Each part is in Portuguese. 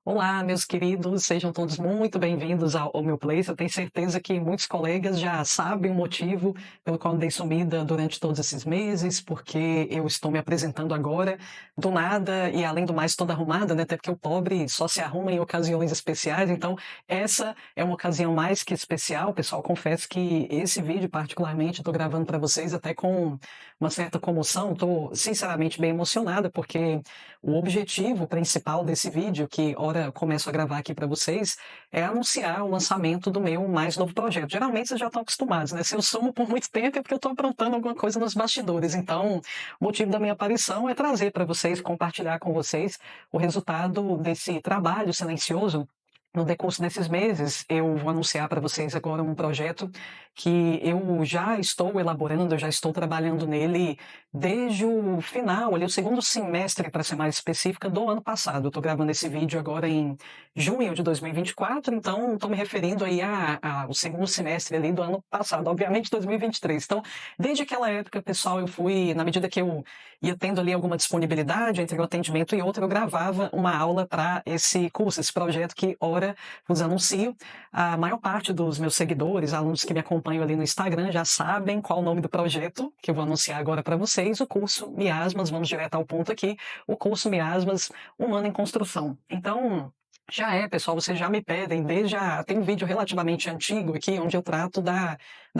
Olá, meus queridos, sejam todos muito bem-vindos ao meu Place. Eu tenho certeza que muitos colegas já sabem o motivo pelo qual andei sumida durante todos esses meses, porque eu estou me apresentando agora do nada e, além do mais, toda arrumada, né? Até porque o pobre só se arruma em ocasiões especiais. Então, essa é uma ocasião mais que especial. Pessoal, confesso que esse vídeo, particularmente, estou gravando para vocês até com uma certa comoção. Estou, sinceramente, bem emocionada, porque o objetivo principal desse vídeo, que ora começo a gravar aqui para vocês, é anunciar o lançamento do meu mais novo projeto. Geralmente vocês já estão acostumados, né? Se eu sumo por muito tempo é porque eu estou aprontando alguma coisa nos bastidores. Então, o motivo da minha aparição é trazer para vocês, compartilhar com vocês o resultado desse trabalho silencioso. No decurso desses meses, eu vou anunciar para vocês agora um projeto que eu já estou elaborando, eu já estou trabalhando nele desde o final, ali, o segundo semestre, para ser mais específica, do ano passado. Eu estou gravando esse vídeo agora em junho de 2024, então estou me referindo aí ao segundo semestre ali do ano passado, obviamente 2023. Então, desde aquela época, pessoal, eu fui, na medida que eu ia tendo ali alguma disponibilidade entre um atendimento e outro, eu gravava uma aula para esse curso, esse projeto que, ora, vos anuncio. A maior parte dos meus seguidores, alunos que me acompanham ali no Instagram, já sabem qual o nome do projeto que eu vou anunciar agora para vocês, o curso Miasmas. Vamos direto ao ponto aqui, o curso Miasmas Humano em Construção. Então, já é, pessoal, vocês já me pedem, tem um vídeo relativamente antigo aqui, onde eu trato da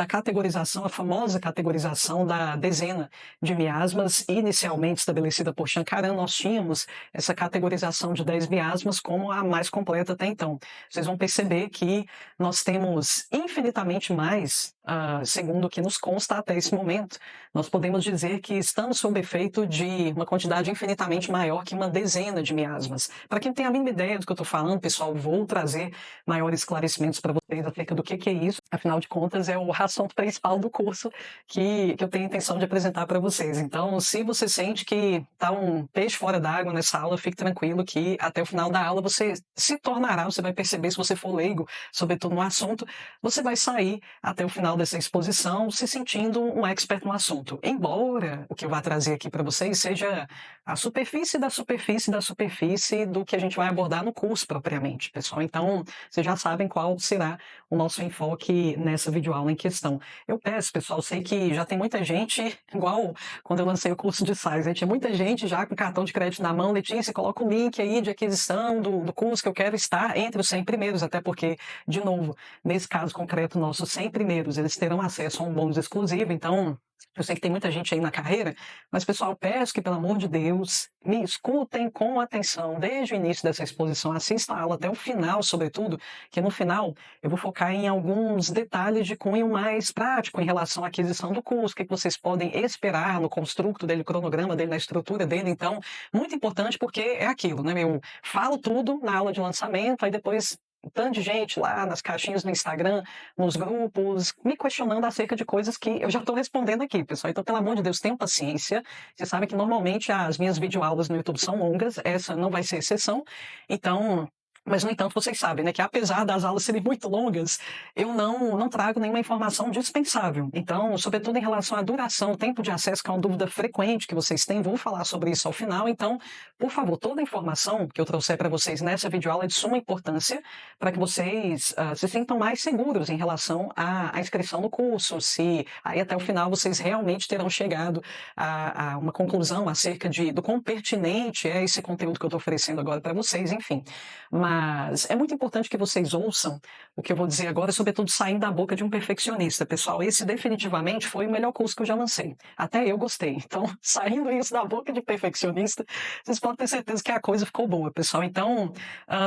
categorização, a famosa categorização da dezena de miasmas, inicialmente estabelecida por Shankaran. Nós tínhamos essa categorização de 10 miasmas como a mais completa até então. Vocês vão perceber que nós temos infinitamente mais, segundo o que nos consta até esse momento. Nós podemos dizer que estamos sob efeito de uma quantidade infinitamente maior que uma dezena de miasmas. Para quem tem a mínima ideia do que eu estou falando, pessoal, vou trazer maiores esclarecimentos para vocês acerca do que é isso. Afinal de contas, é o assunto principal do curso que eu tenho a intenção de apresentar para vocês. Então, se você sente que está um peixe fora d'água nessa aula, fique tranquilo que até o final da aula você se tornará, você vai perceber, se você for leigo, sobretudo no assunto, você vai sair até o final dessa exposição se sentindo um expert no assunto. Embora o que eu vá trazer aqui para vocês seja a superfície da superfície da superfície do que a gente vai abordar no curso propriamente, pessoal. Então, vocês já sabem qual será o nosso enfoque nessa videoaula em questão. Eu peço, pessoal, sei que já tem muita gente, igual quando eu lancei o curso de Sais, tinha muita gente já com cartão de crédito na mão. Letícia, coloca o link aí de aquisição do curso, que eu quero estar entre os 100 primeiros, até porque, de novo, nesse caso concreto, nossos 100 primeiros, eles terão acesso a um bônus exclusivo. Então, eu sei que tem muita gente aí na carreira, mas, pessoal, peço que, pelo amor de Deus, me escutem com atenção desde o início dessa exposição, assistam a aula até o final, sobretudo, que no final eu vou focar em alguns detalhes de cunho mais prático em relação à aquisição do curso, o que vocês podem esperar no construto dele, cronograma dele, na estrutura dele. Então, muito importante, porque é aquilo, né? Eu falo tudo na aula de lançamento, aí depois um tanto de gente lá nas caixinhas do Instagram, nos grupos, me questionando acerca de coisas que eu já estou respondendo aqui, pessoal. Então, pelo amor de Deus, tenham paciência. Vocês sabem que normalmente as minhas videoaulas no YouTube são longas, essa não vai ser exceção. Então, mas, no entanto, vocês sabem, né, que apesar das aulas serem muito longas, eu não trago nenhuma informação dispensável. Então, sobretudo em relação à duração, tempo de acesso, que é uma dúvida frequente que vocês têm, vou falar sobre isso ao final. Então, por favor, toda a informação que eu trouxer para vocês nessa videoaula é de suma importância para que vocês se sintam mais seguros em relação à inscrição no curso, se aí até o final vocês realmente terão chegado a uma conclusão acerca do quão pertinente é esse conteúdo que eu estou oferecendo agora para vocês, enfim. Mas é muito importante que vocês ouçam o que eu vou dizer agora, sobretudo saindo da boca de um perfeccionista, pessoal. Esse definitivamente foi o melhor curso que eu já lancei. Até eu gostei. Então, saindo isso da boca de perfeccionista, vocês podem ter certeza que a coisa ficou boa, pessoal. Então,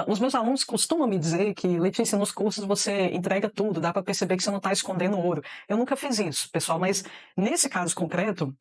os meus alunos costumam me dizer que, Letícia, nos cursos você entrega tudo, dá para perceber que você não está escondendo ouro. Eu nunca fiz isso, pessoal, mas nesse caso concreto,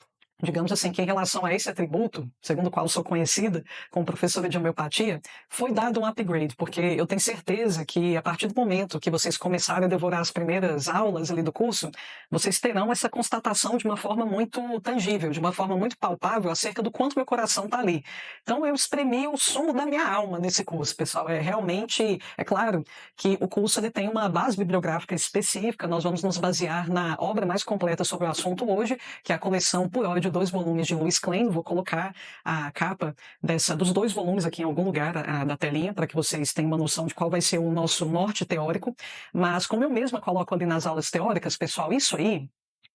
digamos assim, que em relação a esse atributo, segundo o qual sou conhecida como professora de homeopatia, foi dado um upgrade, porque eu tenho certeza que a partir do momento que vocês começarem a devorar as primeiras aulas ali do curso, vocês terão essa constatação de uma forma muito tangível, de uma forma muito palpável acerca do quanto meu coração está ali. Então eu espremi o sumo da minha alma nesse curso, pessoal. É claro que o curso ele tem uma base bibliográfica específica, nós vamos nos basear na obra mais completa sobre o assunto hoje, que é a coleção Por Ódio de 2 volumes de Louis Klein. Vou colocar a capa dos 2 volumes aqui em algum lugar da telinha, para que vocês tenham uma noção de qual vai ser o nosso norte teórico. Mas como eu mesma coloco ali nas aulas teóricas, pessoal, isso aí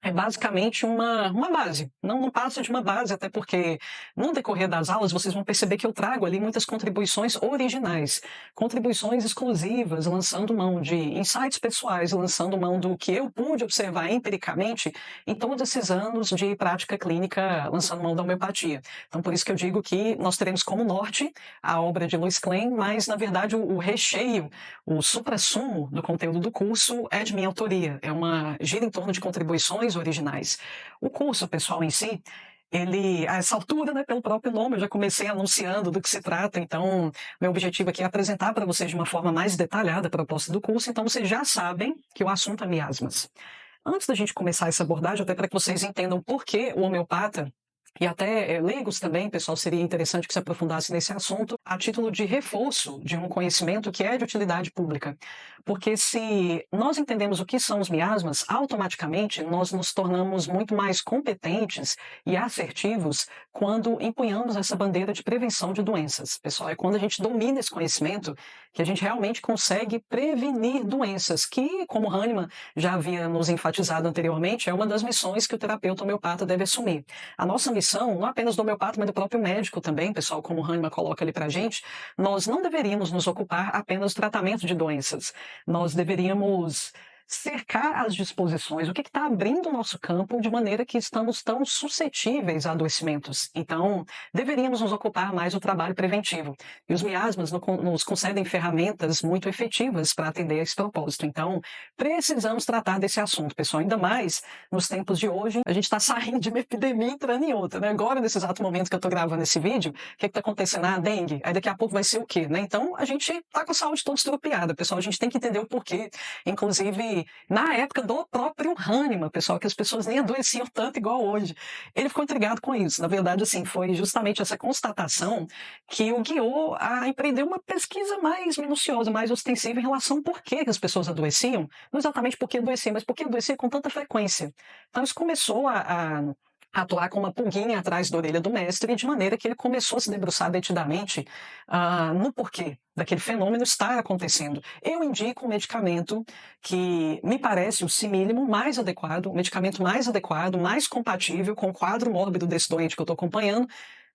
é basicamente uma base. Não passa de uma base, até porque no decorrer das aulas vocês vão perceber que eu trago ali muitas contribuições originais, contribuições exclusivas, lançando mão de insights pessoais, lançando mão do que eu pude observar empiricamente em todos esses anos de prática clínica, lançando mão da homeopatia. Então, por isso que eu digo que nós teremos como norte a obra de Louis Klein, mas, na verdade, o recheio, o suprassumo do conteúdo do curso é de minha autoria. Gira em torno de contribuições originais. O curso, pessoal, em si, ele, a essa altura, né, pelo próprio nome, eu já comecei anunciando do que se trata, então meu objetivo aqui é apresentar para vocês de uma forma mais detalhada a proposta do curso, então vocês já sabem que o assunto é miasmas. Antes da gente começar essa abordagem, até para que vocês entendam por que o homeopata e até leigos também, pessoal, seria interessante que se aprofundasse nesse assunto, a título de reforço de um conhecimento que é de utilidade pública. Porque se nós entendemos o que são os miasmas, automaticamente nós nos tornamos muito mais competentes e assertivos quando empunhamos essa bandeira de prevenção de doenças. Pessoal, é quando a gente domina esse conhecimento que a gente realmente consegue prevenir doenças, que, como Hahnemann já havia nos enfatizado anteriormente, é uma das missões que o terapeuta homeopata deve assumir. A nossa missão, não apenas do homeopata, mas do próprio médico também, pessoal, como o Hahnemann coloca ali pra gente, nós não deveríamos nos ocupar apenas do tratamento de doenças. Nós deveríamos cercar as disposições, o que está abrindo o nosso campo de maneira que estamos tão suscetíveis a adoecimentos. Então, deveríamos nos ocupar mais do trabalho preventivo. E os miasmas nos concedem ferramentas muito efetivas para atender a esse propósito. Então, precisamos tratar desse assunto, pessoal. Ainda mais nos tempos de hoje, a gente está saindo de uma epidemia e entrando em outra, né? Agora, nesse exato momento que eu estou gravando esse vídeo, o que está acontecendo? Ah, dengue. Aí daqui a pouco vai ser o quê, né? Então, a gente está com a saúde toda estropiada, pessoal. A gente tem que entender o porquê. Inclusive, na época do próprio Hahnemann, pessoal, que as pessoas nem adoeciam tanto igual hoje. Ele ficou intrigado com isso. Na verdade, assim, foi justamente essa constatação que o guiou a empreender uma pesquisa mais minuciosa, mais ostensiva em relação ao porquê que as pessoas adoeciam. Não exatamente porque adoeciam, mas porque adoeciam com tanta frequência. Então, isso começou a atuar com uma pulguinha atrás da orelha do mestre, de maneira que ele começou a se debruçar detidamente no porquê daquele fenômeno estar acontecendo. Eu indico um medicamento que me parece o simílimo mais adequado, o medicamento mais adequado, mais compatível com o quadro mórbido desse doente que eu estou acompanhando,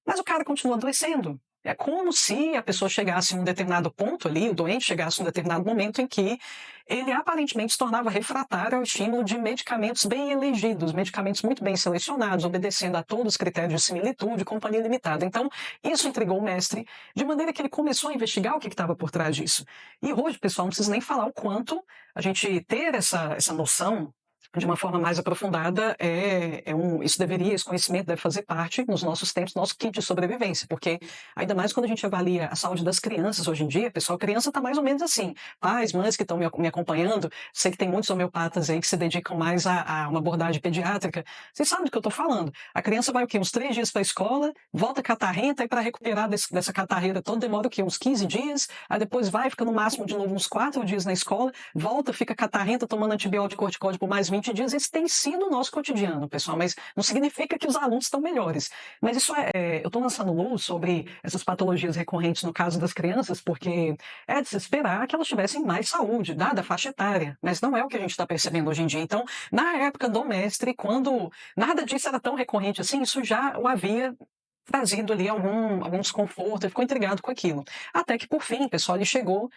mas o cara continua adoecendo. É como se a pessoa chegasse em um determinado ponto ali, o doente chegasse em um determinado momento em que ele aparentemente se tornava refratário ao estímulo de medicamentos bem elegidos, medicamentos muito bem selecionados, obedecendo a todos os critérios de similitude, companhia limitada. Então, isso intrigou o mestre, de maneira que ele começou a investigar o que estava por trás disso. E hoje, pessoal, não preciso nem falar o quanto a gente ter essa noção de uma forma mais aprofundada, esse conhecimento deve fazer parte, nos nossos tempos, nosso kit de sobrevivência, porque ainda mais quando a gente avalia a saúde das crianças hoje em dia, pessoal, a criança está mais ou menos assim. Pais, mães que estão me acompanhando, sei que tem muitos homeopatas aí que se dedicam mais a uma abordagem pediátrica, vocês sabem do que eu estou falando. A criança vai o quê? Uns 3 dias para a escola, volta catarrenta, e para recuperar dessa catarreira toda demora o quê? Uns 15 dias, aí depois fica no máximo de novo uns 4 dias na escola, volta, fica catarrenta, tomando antibiótico corticóide por mais 20 dias. Esse tem sido o nosso cotidiano, pessoal, mas não significa que os alunos estão melhores. Mas isso eu estou lançando luz sobre essas patologias recorrentes no caso das crianças, porque é de se esperar que elas tivessem mais saúde, dada a faixa etária, mas não é o que a gente está percebendo hoje em dia. Então, na época do mestre, quando nada disso era tão recorrente assim, isso já o havia trazido ali algum desconforto, ele ficou intrigado com aquilo. Até que, por fim, pessoal, ele chegou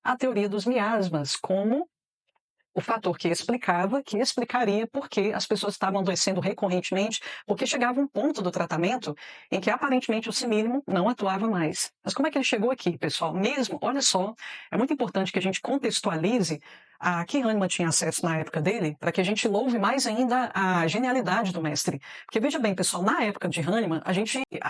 à teoria dos miasmas, como o fator que explicaria por que as pessoas estavam adoecendo recorrentemente, porque chegava um ponto do tratamento em que aparentemente o simílimo não atuava mais. Mas como é que ele chegou aqui, pessoal? Mesmo, olha só, é muito importante que a gente contextualize a que Hahnemann tinha acesso na época dele, para que a gente louve mais ainda a genialidade do mestre. Porque veja bem, pessoal, na época de Hahnemann,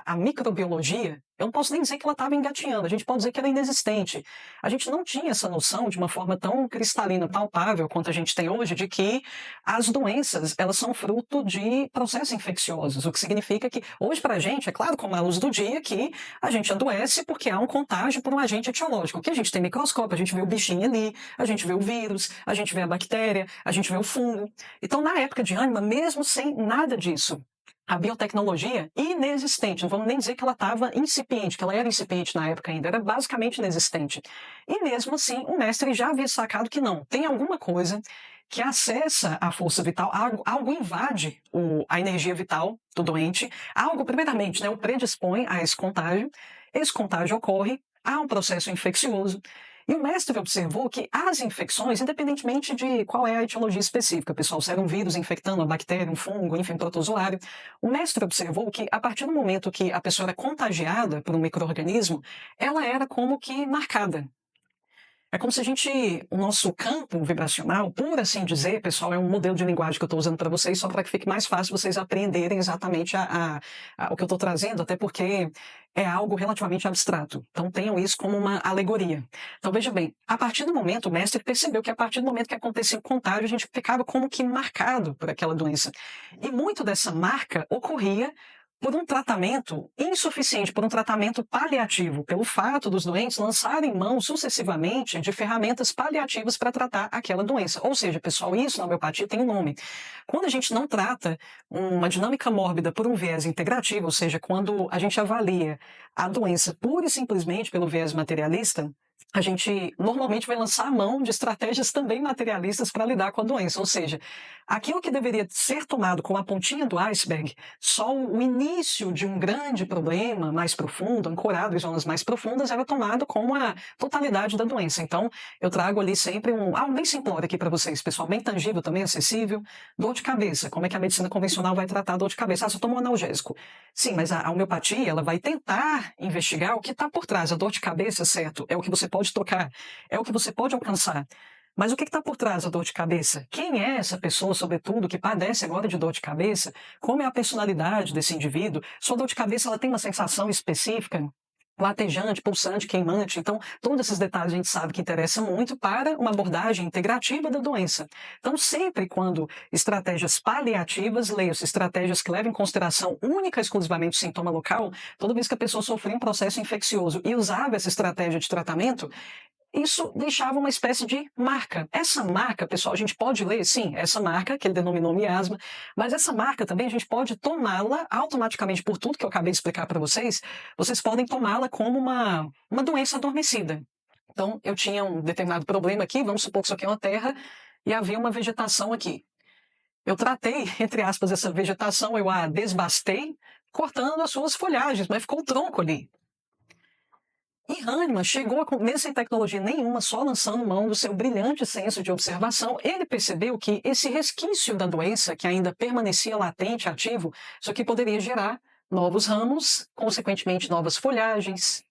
a microbiologia, eu não posso nem dizer que ela estava engatinhando, a gente pode dizer que era inexistente. A gente não tinha essa noção de uma forma tão cristalina, palpável quanto a gente tem hoje, de que as doenças, elas são fruto de processos infecciosos, o que significa que hoje para a gente, é claro, como a luz do dia, que a gente adoece porque há um contágio por um agente etiológico, que a gente tem microscópio, a gente vê o bichinho ali, a gente vê o vírus, a gente vê a bactéria, a gente vê o fungo. Então, na época de Hahnemann, mesmo sem nada disso, a biotecnologia inexistente. Não vamos nem dizer que ela estava incipiente, que ela era incipiente na época ainda, era basicamente inexistente. E mesmo assim, o mestre já havia sacado que não, tem alguma coisa que acessa a força vital, algo invade a energia vital do doente, algo, primeiramente, né, o predispõe a esse contágio ocorre, há um processo infeccioso, e o mestre observou que as infecções, independentemente de qual é a etiologia específica, pessoal, se era um vírus infectando uma bactéria, um fungo, enfim, protozoário, o mestre observou que a partir do momento que a pessoa era contagiada por um micro-organismo, ela era como que marcada. É como se o nosso campo vibracional, por assim dizer, pessoal, é um modelo de linguagem que eu estou usando para vocês, só para que fique mais fácil vocês aprenderem exatamente o que eu estou trazendo, até porque é algo relativamente abstrato. Então tenham isso como uma alegoria. Então veja bem, a partir do momento, o mestre percebeu que a partir do momento que acontecia o contágio, a gente ficava como que marcado por aquela doença. E muito dessa marca ocorria por um tratamento insuficiente, por um tratamento paliativo, pelo fato dos doentes lançarem mão sucessivamente de ferramentas paliativas para tratar aquela doença. Ou seja, pessoal, isso na homeopatia tem um nome. Quando a gente não trata uma dinâmica mórbida por um viés integrativo, ou seja, quando a gente avalia a doença pura e simplesmente pelo viés materialista, a gente normalmente vai lançar a mão de estratégias também materialistas para lidar com a doença. Ou seja, aquilo que deveria ser tomado como a pontinha do iceberg, só o início de um grande problema mais profundo, ancorado em zonas mais profundas, era tomado como a totalidade da doença. Então, eu trago ali sempre bem simplório aqui para vocês, pessoal, bem tangível também, acessível. Dor de cabeça. Como é que a medicina convencional vai tratar a dor de cabeça? Ah, só toma um analgésico. Sim, mas a homeopatia, ela vai tentar investigar o que está por trás. A dor de cabeça, certo, é o que você pode tocar, é o que você pode alcançar. Mas o que está por trás da dor de cabeça? Quem é essa pessoa, sobretudo, que padece agora de dor de cabeça? Como é a personalidade desse indivíduo? Sua dor de cabeça ela tem uma sensação específica? Latejante, pulsante, queimante. Então, todos esses detalhes a gente sabe que interessam muito para uma abordagem integrativa da doença. Então, sempre quando estratégias paliativas, leia-se estratégias que levam em consideração única e exclusivamente o sintoma local, toda vez que a pessoa sofria um processo infeccioso e usava essa estratégia de tratamento, isso deixava uma espécie de marca. Essa marca, pessoal, a gente pode ler, sim, essa marca, que ele denominou miasma, mas essa marca também a gente pode tomá-la automaticamente por tudo que eu acabei de explicar para vocês, vocês podem tomá-la como uma doença adormecida. Então, eu tinha um determinado problema aqui, vamos supor que isso aqui é uma terra, e havia uma vegetação aqui. Eu tratei, entre aspas, essa vegetação, eu a desbastei, cortando as suas folhagens, mas ficou o tronco ali. E Hahnemann chegou, mesmo sem tecnologia nenhuma, só lançando mão do seu brilhante senso de observação, ele percebeu que esse resquício da doença, que ainda permanecia latente, ativo, isso aqui poderia gerar novos ramos, consequentemente novas folhagens,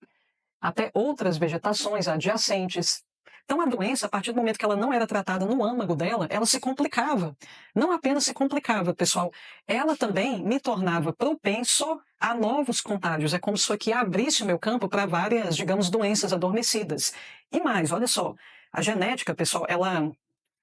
até outras vegetações adjacentes. Então, a doença, a partir do momento que ela não era tratada no âmago dela, ela se complicava. Não apenas se complicava, pessoal, ela também me tornava propenso a novos contágios. É como se isso aqui abrisse o meu campo para várias, digamos, doenças adormecidas. E mais, olha só, a genética, pessoal, ela,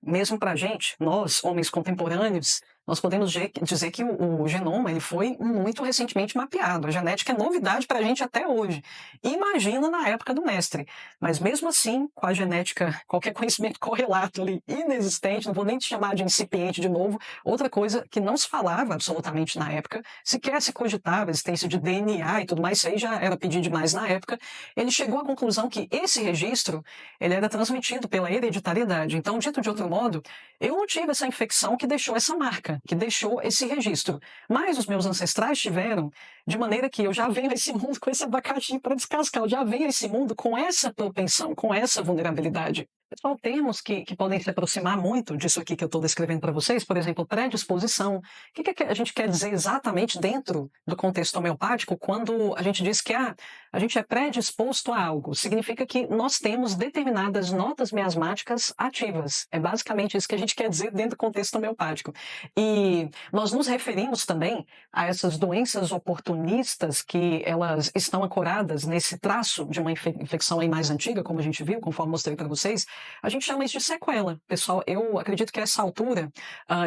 mesmo para a gente, nós, homens contemporâneos, nós podemos dizer que o genoma ele foi muito recentemente mapeado. A genética é novidade para a gente até hoje. Imagina na época do mestre. Mas mesmo assim, com a genética, qualquer conhecimento correlato ali, inexistente, não vou nem te chamar de incipiente de novo, outra coisa que não se falava absolutamente na época, sequer se cogitava a existência de DNA e tudo mais, isso aí já era pedir demais na época, ele chegou à conclusão que esse registro ele era transmitido pela hereditariedade. Então, dito de outro modo, eu não tive essa infecção que deixou essa marca, que deixou esse registro. Mas os meus ancestrais tiveram, de maneira que eu já venho a esse mundo com esse abacaxi para descascar, eu já venho a esse mundo com essa propensão, com essa vulnerabilidade. Pessoal, termos que podem se aproximar muito disso aqui que eu estou descrevendo para vocês, por exemplo, predisposição. O que a gente quer dizer exatamente dentro do contexto homeopático quando a gente diz que a gente é predisposto a algo? Significa que nós temos determinadas notas miasmáticas ativas. É basicamente isso que a gente quer dizer dentro do contexto homeopático. E nós nos referimos também a essas doenças oportunistas que elas estão ancoradas nesse traço de uma infecção aí mais antiga, como a gente viu, conforme mostrei para vocês. A gente chama isso de sequela. Pessoal, eu acredito que a essa altura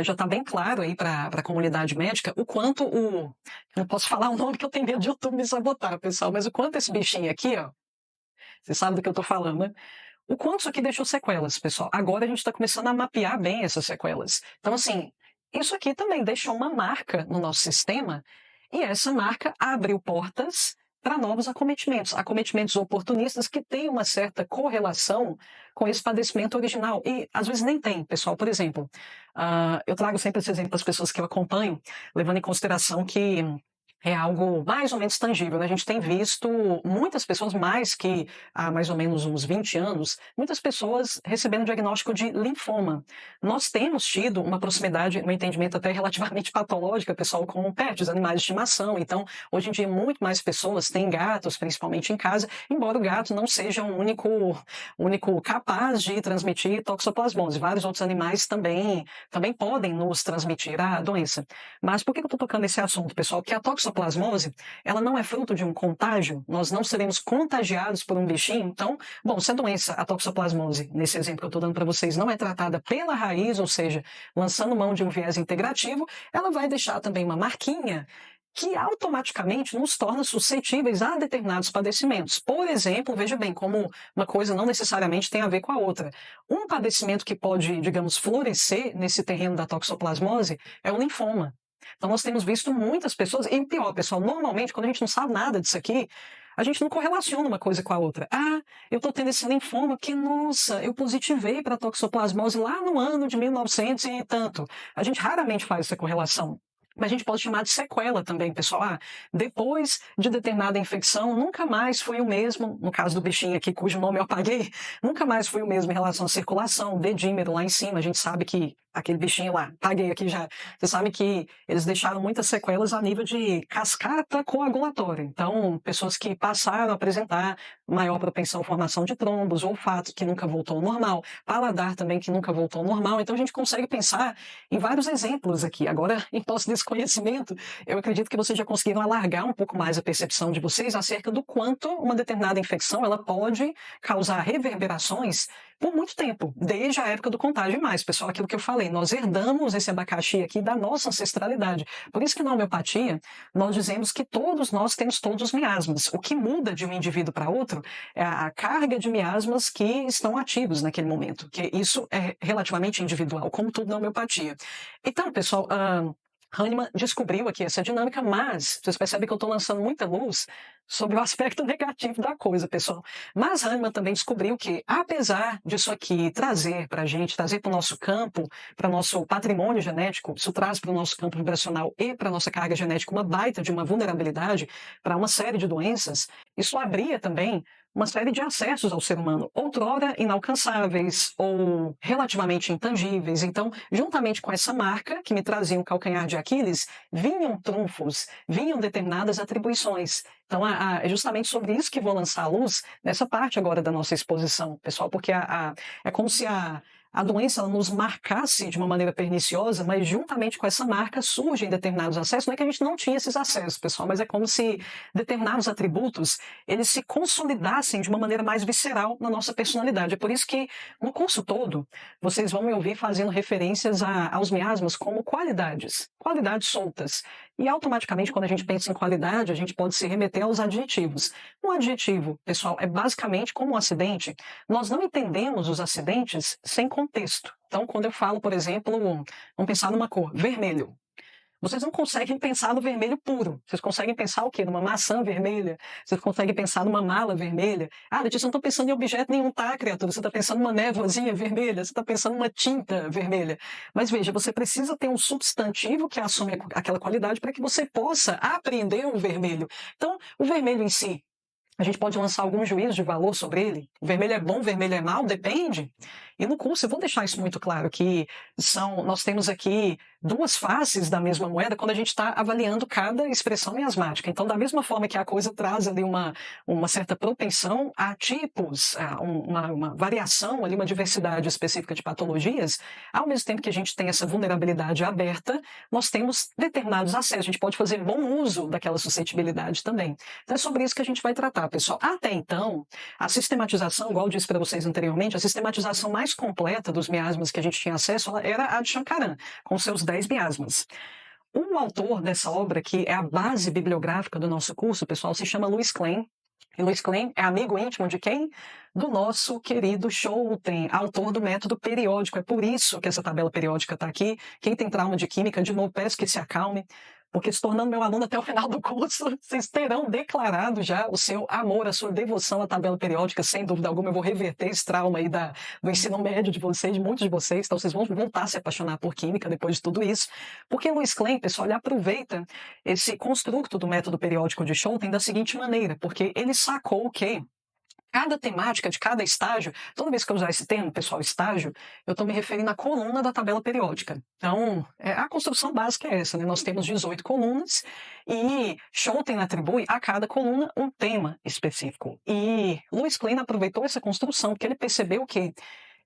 já está bem claro aí para a comunidade médica o quanto eu posso falar o nome que eu tenho medo de YouTube me sabotar, pessoal, mas o quanto esse bichinho aqui, ó, você sabe do que eu estou falando, né? O quanto isso aqui deixou sequelas, pessoal. Agora a gente está começando a mapear bem essas sequelas. Então, assim, isso aqui também deixou uma marca no nosso sistema e essa marca abriu portas para novos acometimentos, acometimentos oportunistas que têm uma certa correlação com esse padecimento original. E às vezes nem tem, pessoal. Por exemplo, eu trago sempre esse exemplo para as pessoas que eu acompanho, levando em consideração que é algo mais ou menos tangível, né? A gente tem visto muitas pessoas, mais que há mais ou menos uns 20 anos, muitas pessoas recebendo diagnóstico de linfoma. Nós temos tido uma proximidade, um entendimento até relativamente patológico, pessoal, com pets, animais de estimação. Então, hoje em dia, muito mais pessoas têm gatos, principalmente em casa, embora o gato não seja o único capaz de transmitir toxoplasmose. Vários outros animais também podem nos transmitir a doença. Mas por que eu estou tocando nesse assunto, pessoal? Porque a toxoplasmose, ela não é fruto de um contágio, nós não seremos contagiados por um bichinho. Então, bom, se a doença, a toxoplasmose, nesse exemplo que eu estou dando para vocês, não é tratada pela raiz, ou seja, lançando mão de um viés integrativo, ela vai deixar também uma marquinha que automaticamente nos torna suscetíveis a determinados padecimentos. Por exemplo, veja bem, como uma coisa não necessariamente tem a ver com a outra. Um padecimento que pode, digamos, florescer nesse terreno da toxoplasmose é o linfoma. Então, nós temos visto muitas pessoas, e o pior, pessoal, normalmente, quando a gente não sabe nada disso aqui, a gente não correlaciona uma coisa com a outra. Ah, eu estou tendo esse linfoma porque, nossa, eu positivei para a toxoplasmose lá no ano de 1900 e tanto. A gente raramente faz essa correlação. Mas a gente pode chamar de sequela também, pessoal. Ah, depois de determinada infecção, nunca mais foi o mesmo, no caso do bichinho aqui, cujo nome eu apaguei, nunca mais foi o mesmo em relação à circulação, dedímero lá em cima. A gente sabe que aquele bichinho lá, paguei aqui já, você sabe que eles deixaram muitas sequelas a nível de cascata coagulatória. Então, pessoas que passaram a apresentar maior propensão à formação de trombos, olfato que nunca voltou ao normal, paladar também que nunca voltou ao normal. Então, a gente consegue pensar em vários exemplos aqui. Agora, em posse desse conhecimento, eu acredito que vocês já conseguiram alargar um pouco mais a percepção de vocês acerca do quanto uma determinada infecção ela pode causar reverberações por muito tempo, desde a época do contágio e mais. Pessoal, aquilo que eu falei, nós herdamos esse abacaxi aqui da nossa ancestralidade. Por isso que na homeopatia, nós dizemos que todos nós temos todos os miasmas. O que muda de um indivíduo para outro é a carga de miasmas que estão ativos naquele momento, que isso é relativamente individual, como tudo na homeopatia. Então, pessoal, Hahnemann descobriu aqui essa dinâmica, mas vocês percebem que eu estou lançando muita luz sobre o aspecto negativo da coisa, pessoal. Mas Hahnemann também descobriu que, apesar disso aqui trazer para a gente, trazer para o nosso campo, para o nosso patrimônio genético, isso traz para o nosso campo vibracional e para a nossa carga genética uma baita de uma vulnerabilidade para uma série de doenças, isso abria também uma série de acessos ao ser humano, outrora inalcançáveis ou relativamente intangíveis. Então, juntamente com essa marca, que me trazia um calcanhar de Aquiles, vinham trunfos, vinham determinadas atribuições. Então, é justamente sobre isso que vou lançar a luz nessa parte agora da nossa exposição, pessoal, porque é como se a doença ela nos marcasse de uma maneira perniciosa, mas juntamente com essa marca surgem determinados acessos. Não é que a gente não tinha esses acessos, pessoal, mas é como se determinados atributos eles se consolidassem de uma maneira mais visceral na nossa personalidade. É por isso que no curso todo vocês vão me ouvir fazendo referências aos miasmas como qualidades soltas. E automaticamente, quando a gente pensa em qualidade, a gente pode se remeter aos adjetivos. Um adjetivo, pessoal, é basicamente como um acidente. Nós não entendemos os acidentes sem contexto. Então, quando eu falo, por exemplo, vamos pensar numa cor, vermelho. Vocês não conseguem pensar no vermelho puro. Vocês conseguem pensar o quê? Numa maçã vermelha? Vocês conseguem pensar numa mala vermelha? Ah, Letícia, eu não estou pensando em objeto nenhum, tá, criatura? Você está pensando numa névoazinha vermelha? Você está pensando numa tinta vermelha? Mas veja, você precisa ter um substantivo que assume aquela qualidade para que você possa apreender o vermelho. Então, o vermelho em si, a gente pode lançar algum juízo de valor sobre ele? O vermelho é bom, o vermelho é mau? Depende. E no curso eu vou deixar isso muito claro, que nós temos aqui duas faces da mesma moeda quando a gente está avaliando cada expressão miasmática. Então, da mesma forma que a coisa traz ali uma certa propensão a tipos, a uma variação, ali, uma diversidade específica de patologias, ao mesmo tempo que a gente tem essa vulnerabilidade aberta, nós temos determinados acessos. A gente pode fazer bom uso daquela suscetibilidade também. Então, é sobre isso que a gente vai tratar, pessoal. Até então, a sistematização, igual eu disse para vocês anteriormente, a sistematização mais completa dos miasmas que a gente tinha acesso era a de Shankaran, com seus 10 miasmas. O autor dessa obra, que é a base bibliográfica do nosso curso, pessoal, se chama Louis Klein. E Louis Klein é amigo íntimo de quem? Do nosso querido Schouten, autor do método periódico. É por isso que essa tabela periódica está aqui. Quem tem trauma de química, de novo, peço que se acalme, porque se tornando meu aluno até o final do curso, vocês terão declarado já o seu amor, a sua devoção à tabela periódica, sem dúvida alguma. Eu vou reverter esse trauma aí do ensino médio de vocês, de muitos de vocês, então vocês vão voltar a se apaixonar por química depois de tudo isso. Porque Louis Klein, pessoal, ele aproveita esse construto do método periódico de Schouten da seguinte maneira, porque ele sacou que cada temática de cada estágio, toda vez que eu usar esse termo, pessoal, estágio, eu estou me referindo à coluna da tabela periódica. Então, a construção básica é essa, né? Nós temos 18 colunas e Schouten atribui a cada coluna um tema específico. E Louis Klein aproveitou essa construção porque ele percebeu que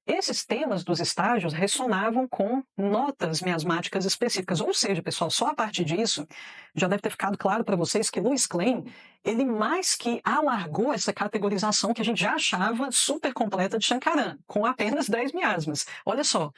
esses temas dos estágios ressonavam com notas miasmáticas específicas. Ou seja, pessoal, só a partir disso já deve ter ficado claro para vocês que Louis Klein, ele mais que alargou essa categorização que a gente já achava super completa de Shankaran, com apenas 10 miasmas. Olha só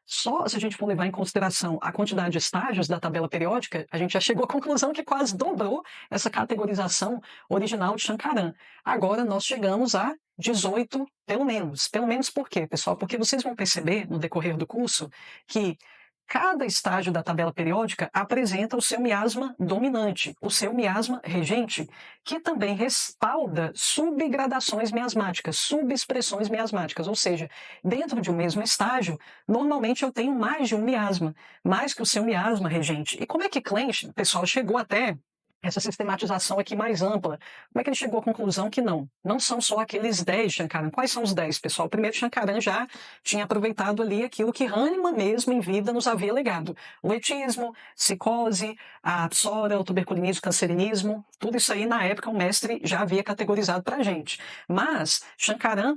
se a gente for levar em consideração a quantidade de estágios da tabela periódica, a gente já chegou à conclusão que quase dobrou essa categorização original de Shankaran. Agora nós chegamos a 18, pelo menos. Pelo menos por quê, pessoal? Porque vocês vão perceber no decorrer do curso que cada estágio da tabela periódica apresenta o seu miasma dominante, o seu miasma regente, que também respalda subgradações miasmáticas, subexpressões miasmáticas, ou seja, dentro de um mesmo estágio, normalmente eu tenho mais de um miasma, mais que o seu miasma regente. E como é que Klein, pessoal, chegou até essa sistematização aqui mais ampla? Como é que ele chegou à conclusão que não são só aqueles 10 Shankaran? Quais são os 10, pessoal? O primeiro Shankaran já tinha aproveitado ali aquilo que Hahnemann mesmo em vida nos havia legado. O etismo, psicose, a psora, o tuberculinismo, o cancerinismo, tudo isso aí na época o mestre já havia categorizado para a gente. Mas Shankaran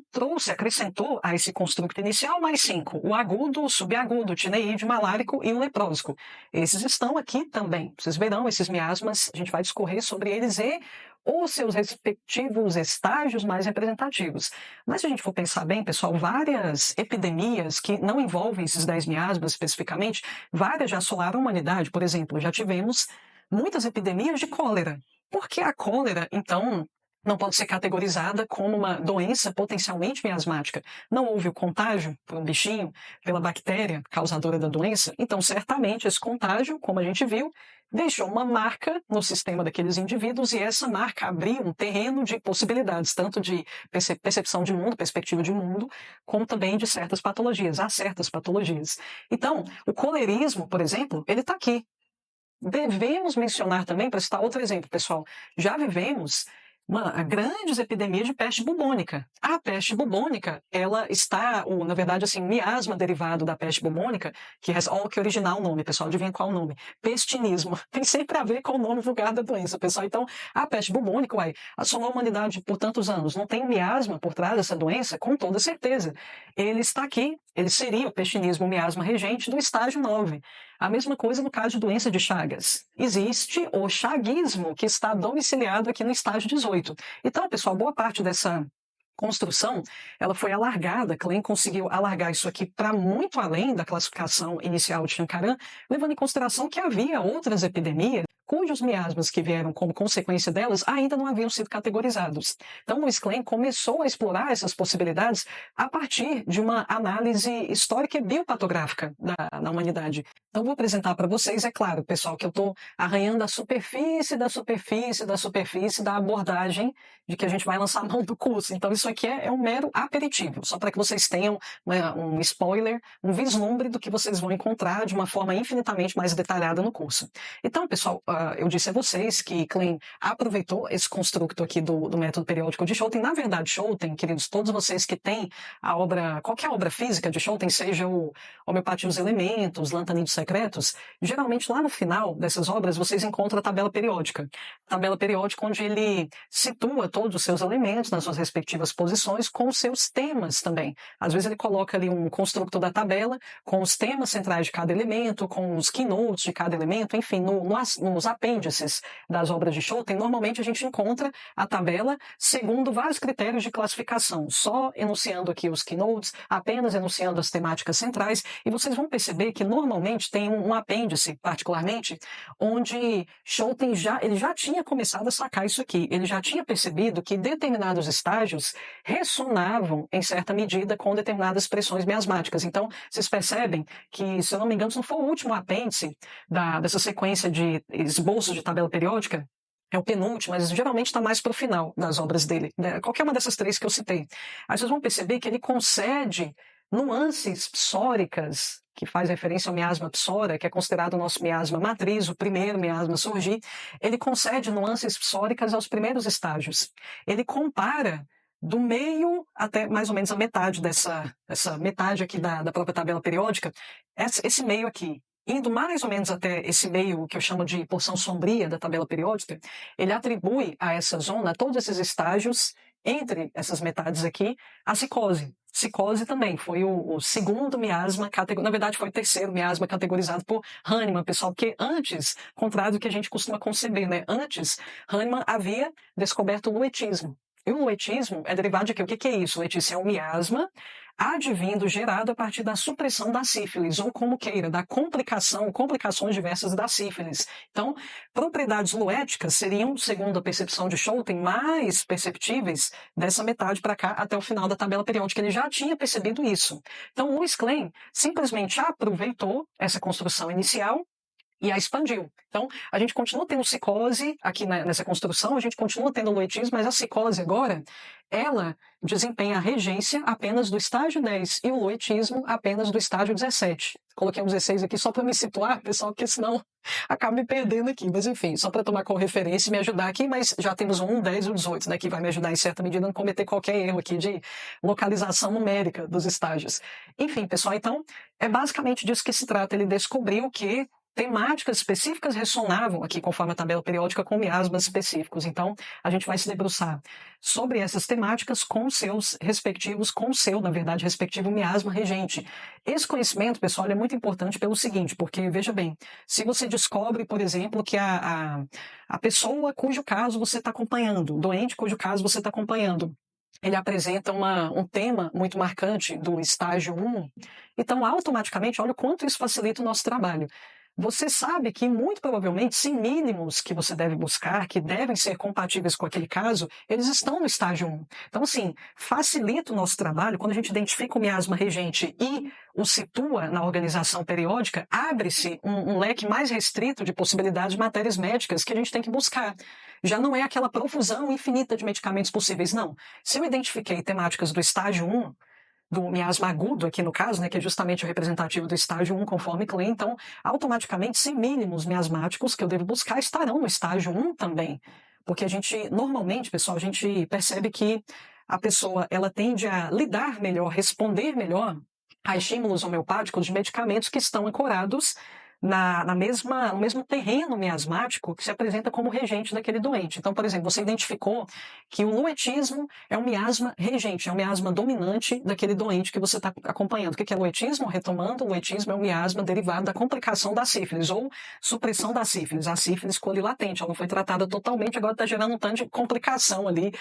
acrescentou a esse construto inicial mais 5, o agudo, o subagudo, o tineídeo, o malárico e o leprosico. Esses estão aqui também. Vocês verão esses miasmas, a gente vai discorrer sobre eles e os seus respectivos estágios mais representativos. Mas se a gente for pensar bem, pessoal, várias epidemias que não envolvem esses 10 miasmas especificamente, várias já assolaram a humanidade. Por exemplo, já tivemos muitas epidemias de cólera. Por que a cólera, então, não pode ser categorizada como uma doença potencialmente miasmática? Não houve o contágio por um bichinho, pela bactéria causadora da doença? Então, certamente, esse contágio, como a gente viu, deixou uma marca no sistema daqueles indivíduos e essa marca abriu um terreno de possibilidades, tanto de percepção de mundo, perspectiva de mundo, como também de certas patologias. Há certas patologias. Então, o colerismo, por exemplo, ele está aqui. Devemos mencionar também, para citar outro exemplo, pessoal, já vivemos grandes epidemias de peste bubônica. A peste bubônica, ela está, na verdade, assim, miasma derivado da peste bubônica, olha que original o nome, pessoal, adivinha qual o nome? Pestinismo. Tem sempre a ver com o nome vulgar da doença, pessoal. Então, a peste bubônica, assolou a humanidade por tantos anos. Não tem miasma por trás dessa doença? Com toda certeza. Ele está aqui, ele seria o pestinismo, o miasma regente do estágio 9. A mesma coisa no caso de doença de Chagas. Existe o chaguismo, que está domiciliado aqui no estágio 18. Então, pessoal, boa parte dessa construção, ela foi alargada. Klein conseguiu alargar isso aqui para muito além da classificação inicial de Shankaran, levando em consideração que havia outras epidemias cujos miasmas que vieram como consequência delas ainda não haviam sido categorizados. Então, Louis Klein começou a explorar essas possibilidades a partir de uma análise histórica e biopatográfica da humanidade. Então, vou apresentar para vocês, é claro, pessoal, que eu estou arranhando a superfície da abordagem de que a gente vai lançar a mão do curso. Então, isso aqui é um mero aperitivo, só para que vocês tenham um spoiler, um vislumbre do que vocês vão encontrar de uma forma infinitamente mais detalhada no curso. Então, pessoal, eu disse a vocês que Klein aproveitou esse construto aqui do método periódico de Schouten. Na verdade, Schouten, queridos, todos vocês que têm qualquer obra física de Schouten, seja o Homeopatia dos Elementos, Lantanismos Secretos, geralmente lá no final dessas obras vocês encontram a tabela periódica. Tabela periódica onde ele situa todos os seus elementos nas suas respectivas posições com os seus temas também. Às vezes ele coloca ali um construto da tabela com os temas centrais de cada elemento, com os keynotes de cada elemento, enfim, nos apêndices das obras de Schouten, normalmente a gente encontra a tabela segundo vários critérios de classificação, só enunciando aqui os keynotes, apenas enunciando as temáticas centrais, e vocês vão perceber que normalmente tem um apêndice, particularmente, onde Schouten ele já tinha começado a sacar isso aqui, ele já tinha percebido que determinados estágios ressonavam, em certa medida, com determinadas expressões miasmáticas. Então, vocês percebem que, se eu não me engano, isso não foi o último apêndice dessa sequência de esboços de tabela periódica, é o penúltimo, mas geralmente está mais para o final das obras dele, né? Qualquer uma dessas três que eu citei. Aí vocês vão perceber que ele concede nuances psóricas, que faz referência ao miasma psora, que é considerado o nosso miasma matriz, o primeiro miasma a surgir. Ele concede nuances psóricas aos primeiros estágios. Ele compara do meio até mais ou menos a metade dessa metade aqui da própria tabela periódica, esse meio aqui, indo mais ou menos até esse meio que eu chamo de porção sombria da tabela periódica, ele atribui a essa zona, a todos esses estágios, entre essas metades aqui, a cicose. Cicose também foi o segundo miasma, na verdade foi o terceiro miasma categorizado por Hahnemann, pessoal, porque antes, contrário do que a gente costuma conceber, né? Antes, Hahnemann havia descoberto o luetismo. E o luetismo é derivado de quê? O que é isso? O luetismo é um miasma advindo, gerado a partir da supressão da sífilis, ou como queira, da complicações diversas da sífilis. Então, propriedades luéticas seriam, segundo a percepção de Schouten, mais perceptíveis dessa metade para cá até o final da tabela periódica. Ele já tinha percebido isso. Então, Louis Klein simplesmente aproveitou essa construção inicial e a expandiu. Então, a gente continua tendo cicose aqui nessa construção, a gente continua tendo luetismo, mas a cicose agora, ela desempenha a regência apenas do estágio 10 e o luetismo apenas do estágio 17. Coloquei um 16 aqui só para me situar, pessoal, porque senão acabo me perdendo aqui. Mas enfim, só para tomar como referência e me ajudar aqui, mas já temos o 1, 10 e o 18, né, que vai me ajudar em certa medida a não cometer qualquer erro aqui de localização numérica dos estágios. Enfim, pessoal, então, é basicamente disso que se trata. Ele descobriu que temáticas específicas ressonavam aqui, conforme a tabela periódica, com miasmas específicos. Então, a gente vai se debruçar sobre essas temáticas com seus respectivos, com o seu, na verdade, respectivo miasma regente. Esse conhecimento, pessoal, é muito importante pelo seguinte, porque, veja bem, se você descobre, por exemplo, que a pessoa cujo caso você está acompanhando, o doente cujo caso você está acompanhando, ele apresenta um tema muito marcante do estágio 1, então, automaticamente, olha o quanto isso facilita o nosso trabalho. Você sabe que, muito provavelmente, sim, mínimos que você deve buscar, que devem ser compatíveis com aquele caso, eles estão no estágio 1. Então, assim, facilita o nosso trabalho quando a gente identifica o miasma regente e o situa na organização periódica, abre-se um leque mais restrito de possibilidades de matérias médicas que a gente tem que buscar. Já não é aquela profusão infinita de medicamentos possíveis, não. Se eu identifiquei temáticas do estágio 1, do miasma agudo aqui no caso, né, que é justamente o representativo do estágio 1, conforme Klein, então, automaticamente, sem mínimos miasmáticos que eu devo buscar estarão no estágio 1 também. Porque a gente, normalmente, pessoal, a gente percebe que a pessoa, ela tende a lidar melhor, responder melhor a estímulos homeopáticos de medicamentos que estão ancorados no mesmo terreno miasmático que se apresenta como regente daquele doente. Então, por exemplo, você identificou que o luetismo é um miasma regente, é um miasma dominante daquele doente que você está acompanhando. O que é luetismo? Retomando, o luetismo é um miasma derivado da complicação da sífilis, ou supressão da sífilis. A sífilis colilatente, ela não foi tratada totalmente, agora está gerando um tanto de complicação ali,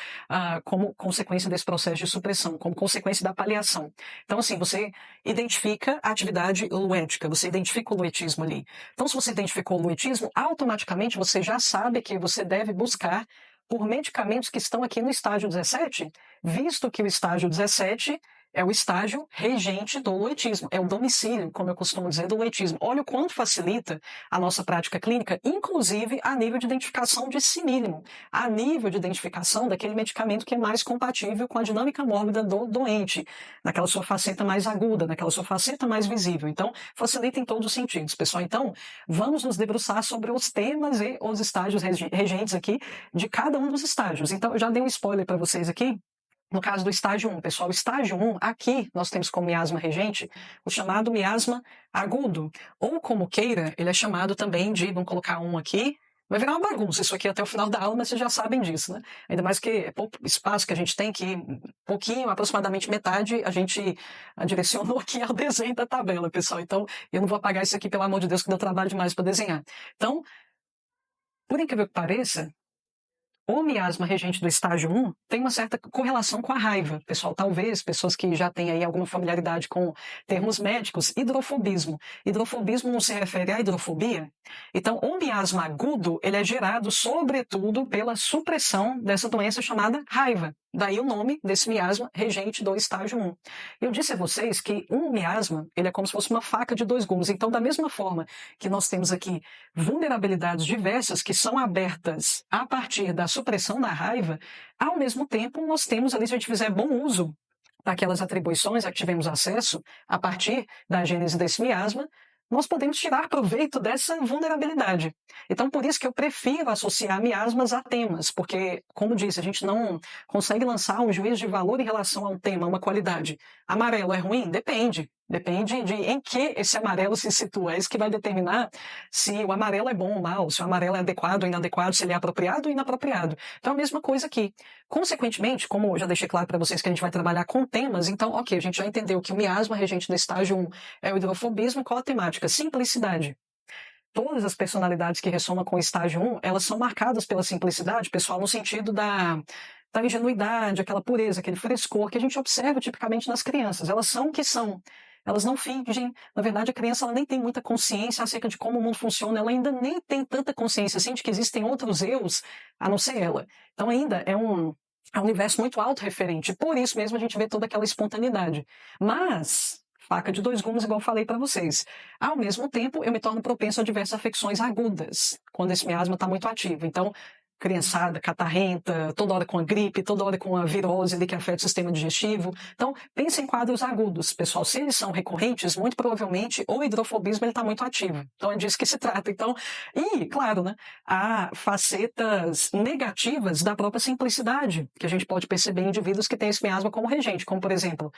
como consequência desse processo de supressão, como consequência da paliação. Então, assim, você identifica a atividade luética, você identifica o luetismo ali. Então, se você identificou o luetismo, automaticamente você já sabe que você deve buscar por medicamentos que estão aqui no estágio 17, visto que o estágio 17 é o estágio regente do luetismo, é o domicílio, como eu costumo dizer, do luetismo. Olha o quanto facilita a nossa prática clínica, inclusive a nível de identificação de si mínimo, a nível de identificação daquele medicamento que é mais compatível com a dinâmica mórbida do doente, naquela sua faceta mais aguda, naquela sua faceta mais visível. Então, facilita em todos os sentidos, pessoal. Então, vamos nos debruçar sobre os temas e os estágios regentes aqui de cada um dos estágios. Então, eu já dei um spoiler para vocês aqui. No caso do estágio 1, pessoal, o estágio 1, aqui nós temos como miasma regente o chamado miasma agudo, ou como queira, ele é chamado também de, vamos colocar um aqui, vai virar uma bagunça isso aqui até o final da aula, mas vocês já sabem disso, né? Ainda mais que é pouco espaço que a gente tem, que pouquinho, aproximadamente metade, a gente direcionou aqui ao desenho da tabela, pessoal. Então, eu não vou apagar isso aqui, pelo amor de Deus, que deu trabalho demais para desenhar. Então, Por incrível que pareça, o miasma regente do estágio 1 tem uma certa correlação com a raiva. Pessoal, talvez, pessoas que já têm aí alguma familiaridade com termos médicos, hidrofobismo. Hidrofobismo não se refere à hidrofobia? Então, o miasma agudo, ele é gerado, sobretudo, pela supressão dessa doença chamada raiva. Daí o nome desse miasma regente do estágio 1. Eu disse a vocês que um miasma, ele é como se fosse uma faca de dois gumes. Então, da mesma forma que nós temos aqui vulnerabilidades diversas que são abertas a partir da supressão da raiva, ao mesmo tempo nós temos ali, se a gente fizer bom uso daquelas atribuições a que tivemos acesso a partir da gênese desse miasma, nós podemos tirar proveito dessa vulnerabilidade. Então, por isso que eu prefiro associar miasmas a temas, porque, como disse, a gente não consegue lançar um juízo de valor em relação a um tema, uma qualidade. Amarelo é ruim? Depende. Depende de em que esse amarelo se situa. É isso que vai determinar se o amarelo é bom ou mal, se o amarelo é adequado ou inadequado, se ele é apropriado ou inapropriado. Então, a mesma coisa aqui. Consequentemente, como eu já deixei claro para vocês que a gente vai trabalhar com temas, então, ok, a gente já entendeu que o miasma regente do estágio 1 é o hidrofobismo. Qual a temática? Simplicidade. Todas as personalidades que ressonam com o estágio 1, elas são marcadas pela simplicidade, pessoal, no sentido da ingenuidade, aquela pureza, aquele frescor que a gente observa tipicamente nas crianças. Elas são o que são. Elas não fingem. Na verdade, a criança ela nem tem muita consciência acerca de como o mundo funciona. Ela ainda nem tem tanta consciência assim de que existem outros eus a não ser ela. Então, ainda é um universo muito autorreferente. Por isso mesmo a gente vê toda aquela espontaneidade. Mas faca de dois gumes, igual eu falei para vocês. Ao mesmo tempo, eu me torno propenso a diversas afecções agudas, quando esse miasma está muito ativo. Então, criançada, catarrenta, toda hora com a gripe, toda hora com a virose ali que afeta o sistema digestivo. Então, pense em quadros agudos, pessoal. Se eles são recorrentes, muito provavelmente o hidrofobismo está muito ativo. Então, é disso que se trata. Então, e, claro, né, há facetas negativas da própria simplicidade, que a gente pode perceber em indivíduos que têm esse miasma como regente, como, por exemplo,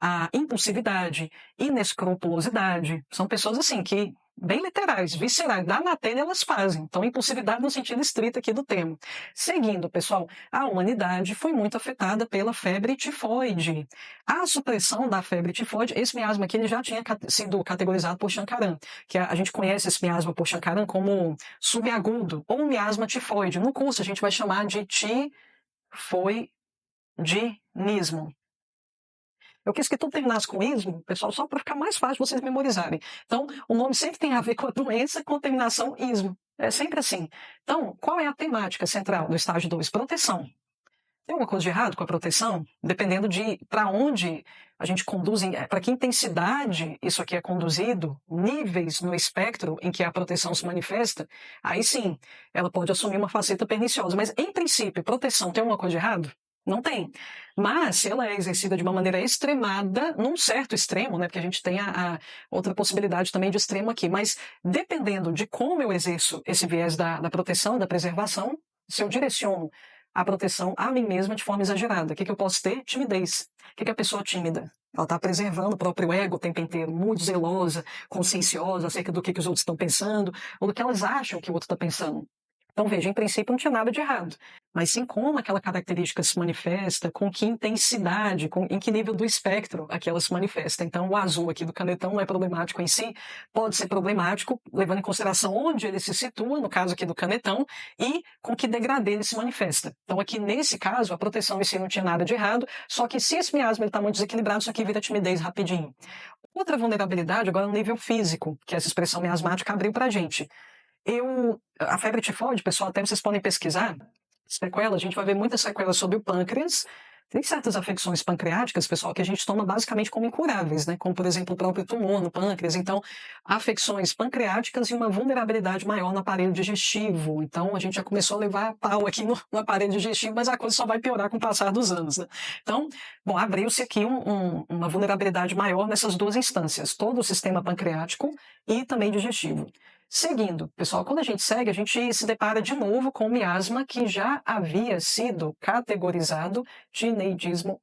a impulsividade, inescrupulosidade. São pessoas assim que, bem literais, viscerais, dá na telha elas fazem. Então, impulsividade no sentido estrito aqui do termo. Seguindo, pessoal, a humanidade foi muito afetada pela febre tifoide. A supressão da febre tifoide, esse miasma aqui ele já tinha sido categorizado por Shankaran, que a gente conhece esse miasma por Shankaran como subagudo ou miasma tifoide. No curso a gente vai chamar de tifoidinismo. Eu quis que tudo terminasse com ismo, pessoal, só para ficar mais fácil vocês memorizarem. Então, o nome sempre tem a ver com a doença, com terminação ismo. É sempre assim. Então, qual é a temática central do estágio 2? Proteção. Tem alguma coisa de errado com a proteção? Dependendo de para onde a gente conduz, para que intensidade isso aqui é conduzido, níveis no espectro em que a proteção se manifesta, aí sim, ela pode assumir uma faceta perniciosa. Mas, em princípio, proteção tem alguma coisa de errado? Não tem. Mas, se ela é exercida de uma maneira extremada, num certo extremo, né, porque a gente tem a outra possibilidade também de extremo aqui, mas dependendo de como eu exerço esse viés da proteção, da preservação, se eu direciono a proteção a mim mesma de forma exagerada, o que eu posso ter? Timidez. O que a pessoa tímida? Ela está preservando o próprio ego o tempo inteiro, muito zelosa, conscienciosa acerca do que os outros estão pensando, ou do que elas acham que o outro está pensando. Então, veja, em princípio não tinha nada de errado, mas sim como aquela característica se manifesta, com que intensidade, em que nível do espectro aquela se manifesta. Então, o azul aqui do canetão não é problemático em si, pode ser problemático, levando em consideração onde ele se situa, no caso aqui do canetão, e com que degradê ele se manifesta. Então, aqui nesse caso, a proteção em si não tinha nada de errado, só que se esse miasma está muito desequilibrado, isso aqui vira timidez rapidinho. Outra vulnerabilidade, agora no nível físico, que essa expressão miasmática abriu para a gente. A febre tifoide, pessoal, até vocês podem pesquisar, sequela, a gente vai ver muitas sequelas sobre o pâncreas. Tem certas afecções pancreáticas, pessoal, que a gente toma basicamente como incuráveis, né? Como, por exemplo, o próprio tumor no pâncreas. Então, afecções pancreáticas e uma vulnerabilidade maior no aparelho digestivo. Então, a gente já começou a levar pau aqui no aparelho digestivo, mas a coisa só vai piorar com o passar dos anos, né? Então, bom, abriu-se aqui uma vulnerabilidade maior nessas duas instâncias, todo o sistema pancreático e também digestivo. Seguindo, pessoal, quando a gente segue, a gente se depara de novo com o miasma que já havia sido categorizado de neidismo.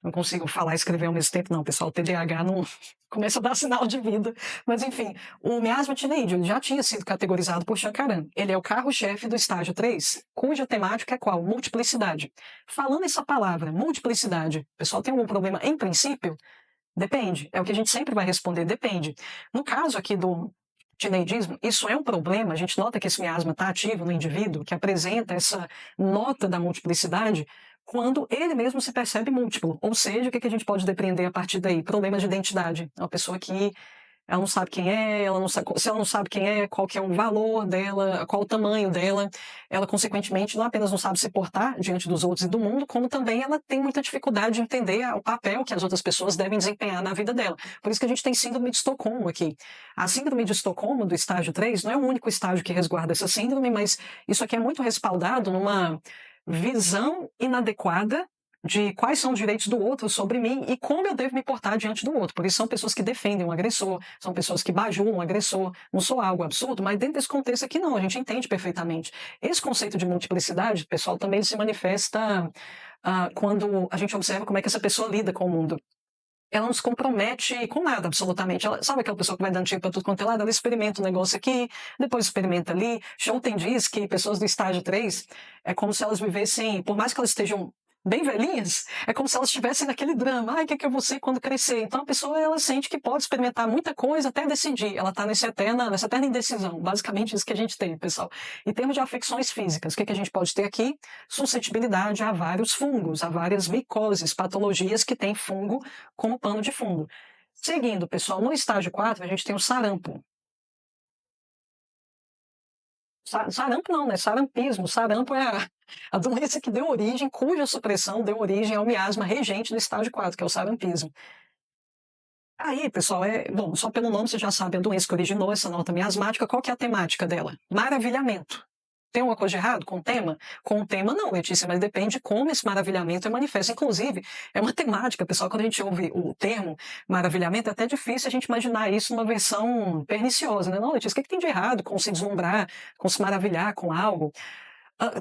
Não consigo falar e escrever ao mesmo tempo, não, pessoal. O TDAH não começa a dar sinal de vida. Mas, enfim, o miasma tineídeo já tinha sido categorizado por Shankaran. Ele é o carro-chefe do estágio 3, cuja temática é qual? Multiplicidade. Falando essa palavra, multiplicidade, pessoal, tem algum problema em princípio? Depende. É o que a gente sempre vai responder, depende. No caso aqui tineidismo, isso é um problema. A gente nota que esse miasma está ativo no indivíduo, que apresenta essa nota da multiplicidade, quando ele mesmo se percebe múltiplo. Ou seja, o que a gente pode depreender a partir daí? Problemas de identidade. É uma pessoa que ela não sabe quem é, ela não sabe, se ela não sabe quem é, qual que é o valor dela, qual o tamanho dela, ela, consequentemente, não apenas não sabe se portar diante dos outros e do mundo, como também ela tem muita dificuldade de entender o papel que as outras pessoas devem desempenhar na vida dela. Por isso que a gente tem síndrome de Estocolmo aqui. A síndrome de Estocolmo, do estágio 3, não é o único estágio que resguarda essa síndrome, mas isso aqui é muito respaldado numa visão inadequada de quais são os direitos do outro sobre mim e como eu devo me portar diante do outro. Por isso são pessoas que defendem o agressor, são pessoas que bajulam o agressor. Não sou algo absurdo, mas dentro desse contexto aqui não, a gente entende perfeitamente. Esse conceito de multiplicidade, pessoal, também se manifesta quando a gente observa como é que essa pessoa lida com o mundo. Ela não se compromete com nada, absolutamente. Ela, sabe aquela pessoa que vai dando tiro para tudo quanto é lado? Ela experimenta um negócio aqui, depois experimenta ali. Schouten diz que pessoas do estágio 3 é como se elas vivessem, por mais que elas estejam bem velhinhas, é como se elas estivessem naquele drama. Ai, o que eu vou ser quando crescer? Então a pessoa, ela sente que pode experimentar muita coisa até decidir. Ela está nessa eterna indecisão. Basicamente isso que a gente tem, pessoal. Em termos de afecções físicas, o que a gente pode ter aqui? Suscetibilidade a vários fungos, a várias micoses, patologias que têm fungo como pano de fundo. Seguindo, pessoal, no estágio 4, a gente tem o sarampo. Sarampo não, né? Sarampismo. Sarampo é a doença que deu origem, cuja supressão deu origem ao miasma regente do estágio 4, que é o sarampismo. Aí, pessoal, bom, só pelo nome você já sabe a doença que originou essa nota miasmática. Qual que é a temática dela? Maravilhamento. Tem uma coisa de errado com o tema? Com o tema não, Letícia, mas depende de como esse maravilhamento é manifesto. Inclusive, é uma temática, pessoal, quando a gente ouve o termo maravilhamento, é até difícil a gente imaginar isso numa versão perniciosa, né? Não, Letícia, o que tem de errado com se deslumbrar, com se maravilhar com algo?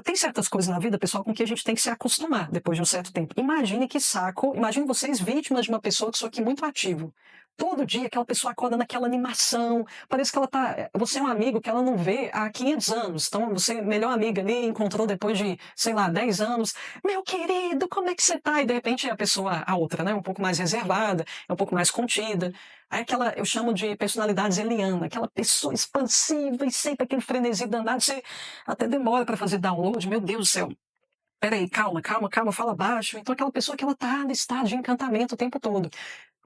Tem certas coisas na vida, pessoal, com que a gente tem que se acostumar depois de um certo tempo. Imagine que saco, imagine vocês vítimas de uma pessoa que sou aqui muito ativo. Todo dia aquela pessoa acorda naquela animação, parece que ela tá. Você é um amigo que ela não vê há 500 anos. Então, você, melhor amiga ali, encontrou depois de, sei lá, 10 anos. Meu querido, como é que você tá? E de repente a pessoa, a outra, né, um pouco mais reservada, é um pouco mais contida. Aí aquela, eu chamo de personalidade eliana, aquela pessoa expansiva e sempre aquele frenesi danado. Você até demora para fazer download, meu Deus do céu. Peraí, calma, fala baixo. Então aquela pessoa que ela tá no estado de encantamento o tempo todo.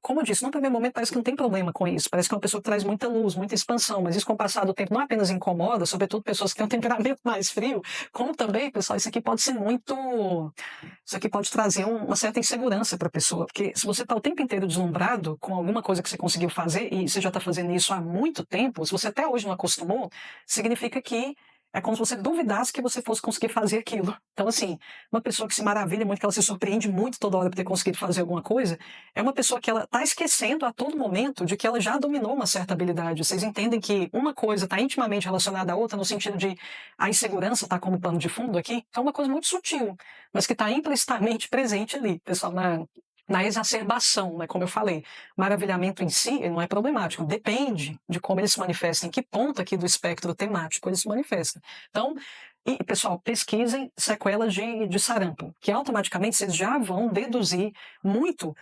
Como eu disse, num primeiro momento parece que não tem problema com isso. Parece que é uma pessoa que traz muita luz, muita expansão, mas isso com o passar do tempo não apenas incomoda, sobretudo pessoas que têm um temperamento mais frio, como também, pessoal, isso aqui pode ser muito. Isso aqui pode trazer uma certa insegurança para a pessoa, porque se você está o tempo inteiro deslumbrado com alguma coisa que você conseguiu fazer, e você já está fazendo isso há muito tempo, se você até hoje não acostumou, significa que é como se você duvidasse que você fosse conseguir fazer aquilo. Então, assim, uma pessoa que se maravilha muito, que ela se surpreende muito toda hora por ter conseguido fazer alguma coisa, é uma pessoa que ela está esquecendo a todo momento de que ela já dominou uma certa habilidade. Vocês entendem que uma coisa está intimamente relacionada à outra, no sentido de a insegurança está como pano de fundo aqui? É uma coisa muito sutil, mas que está implicitamente presente ali, pessoal, na exacerbação, né, como eu falei. Maravilhamento em si ele não é problemático, depende de como ele se manifesta, em que ponto aqui do espectro temático ele se manifesta. Então, e, pessoal, pesquisem sequelas de sarampo, que automaticamente vocês já vão deduzir muito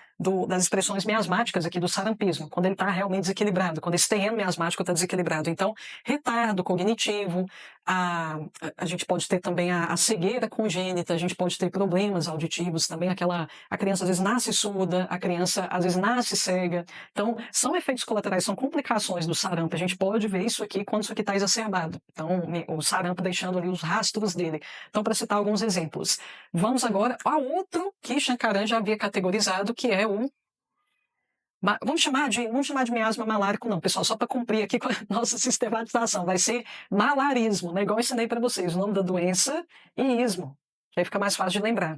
das expressões miasmáticas aqui do sarampismo, quando ele está realmente desequilibrado, quando esse terreno miasmático está desequilibrado. Então, retardo cognitivo, a gente pode ter também a cegueira congênita, a gente pode ter problemas auditivos também, a criança às vezes nasce surda, a criança às vezes nasce cega. Então, são efeitos colaterais, são complicações do sarampo. A gente pode ver isso aqui quando isso aqui está exacerbado. Então, o sarampo deixando ali os rastros dele. Então, para citar alguns exemplos. Vamos agora a outro que Shankaran já havia categorizado, que é o vamos chamar de miasma malárico, não, pessoal, só para cumprir aqui com a nossa sistematização. Vai ser malarismo, né? Igual eu ensinei para vocês, o nome da doença e ismo, que aí fica mais fácil de lembrar.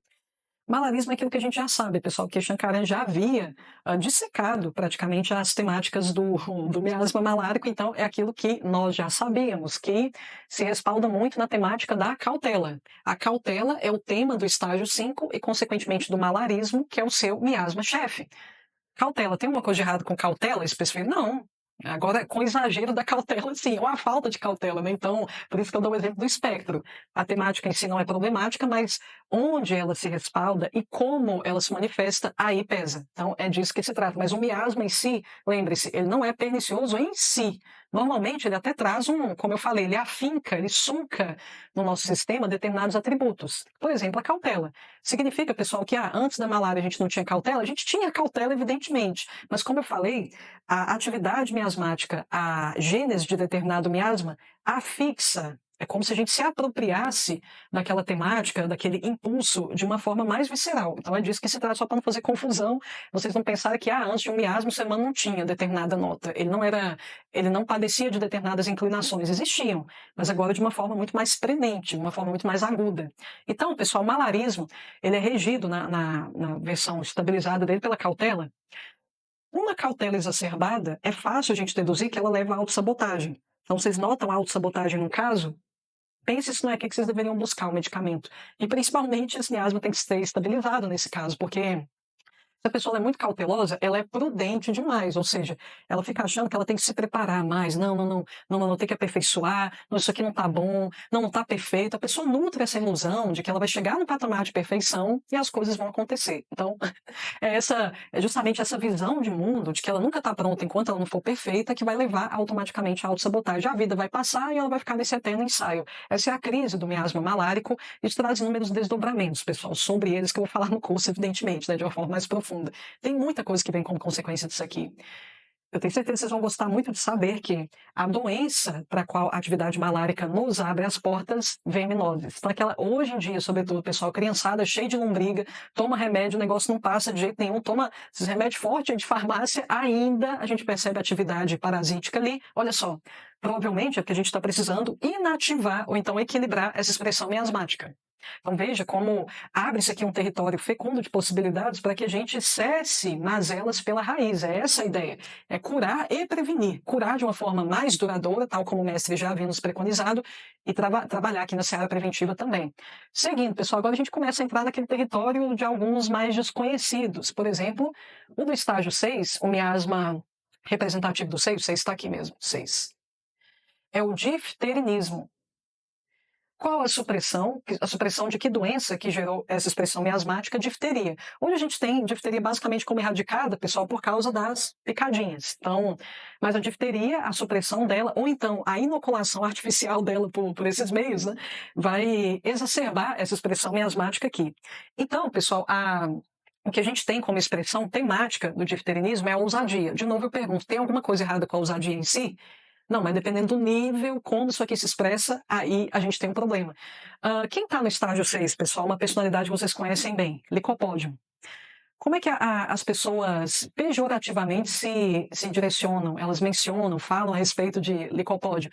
Malarismo é aquilo que a gente já sabe, pessoal, que Shankaran já havia dissecado praticamente as temáticas do miasma malárico, então é aquilo que nós já sabíamos, que se respalda muito na temática da cautela. A cautela é o tema do estágio 5 e, consequentemente, do malarismo, que é o seu miasma-chefe. Cautela, tem uma coisa de errado com cautela especificamente? Não. Agora, com exagero da cautela, sim, ou a falta de cautela, né? Então, por isso que eu dou o exemplo do espectro. A temática em si não é problemática, mas onde ela se respalda e como ela se manifesta, aí pesa. Então, é disso que se trata. Mas o miasma em si, lembre-se, ele não é pernicioso em si. Normalmente, ele até traz como eu falei, ele afinca, ele sulca no nosso sistema determinados atributos. Por exemplo, a cautela. Significa, pessoal, que antes da malária a gente não tinha cautela? A gente tinha cautela, evidentemente. Mas, como eu falei, a atividade miasmática, a gênese de determinado miasma, afixa. É como se a gente se apropriasse daquela temática, daquele impulso, de uma forma mais visceral. Então é disso que se trata, só para não fazer confusão. Vocês não pensarem que antes de um miasma o ser humano não tinha determinada nota. Ele não padecia de determinadas inclinações. Existiam, mas agora de uma forma muito mais premente, uma forma muito mais aguda. Então, pessoal, o malarismo, ele é regido na versão estabilizada dele pela cautela. Uma cautela exacerbada, é fácil a gente deduzir que ela leva à autossabotagem. Então, vocês notam a autossabotagem no caso? Pense se não é aqui que vocês deveriam buscar o medicamento. E principalmente esse miasma tem que ser estabilizado nesse caso, porque se a pessoa é muito cautelosa, ela é prudente demais, ou seja, ela fica achando que ela tem que se preparar mais. Não, tem que aperfeiçoar, não, isso aqui não está bom, não está perfeito. A pessoa nutre essa ilusão de que ela vai chegar no patamar de perfeição e as coisas vão acontecer. Então, é justamente essa visão de mundo, de que ela nunca está pronta enquanto ela não for perfeita, que vai levar automaticamente à autossabotagem. A vida vai passar e ela vai ficar nesse eterno ensaio. Essa é a crise do miasma malárico. Isso traz inúmeros desdobramentos, pessoal, sobre eles que eu vou falar no curso, evidentemente, né, de uma forma mais profunda. Tem muita coisa que vem como consequência disso aqui. Eu tenho certeza que vocês vão gostar muito de saber que a doença para a qual a atividade malárica nos abre as portas vem minoses. Então, hoje em dia, sobretudo, pessoal, criançada cheia de lombriga, toma remédio, o negócio não passa de jeito nenhum, toma esses remédios fortes de farmácia, ainda a gente percebe atividade parasítica ali. Olha só, provavelmente é porque a gente está precisando inativar ou então equilibrar essa expressão miasmática. Então veja como abre-se aqui um território fecundo de possibilidades para que a gente cesse mazelas pela raiz. É essa a ideia. É curar e prevenir. Curar de uma forma mais duradoura, tal como o mestre já havia nos preconizado, e trabalhar aqui na seara preventiva também. Seguindo, pessoal, agora a gente começa a entrar naquele território de alguns mais desconhecidos. Por exemplo, o do estágio 6, o miasma representativo do 6, o 6 está aqui mesmo, 6. É o difterinismo. Qual a supressão? A supressão de que doença que gerou essa expressão miasmática? Difteria. Onde a gente tem difteria basicamente como erradicada, pessoal, por causa das picadinhas. Então, mas a difteria, a supressão dela, ou então a inoculação artificial dela por esses meios, né, vai exacerbar essa expressão miasmática aqui. Então, pessoal, o que a gente tem como expressão temática do difterinismo é a ousadia. De novo, eu pergunto, tem alguma coisa errada com a ousadia em si? Não, mas dependendo do nível, como isso aqui se expressa, aí a gente tem um problema. Quem está no estágio 6, pessoal, uma personalidade que vocês conhecem bem, Licopódio. Como é que as pessoas pejorativamente se direcionam? Elas mencionam, falam a respeito de Licopódio.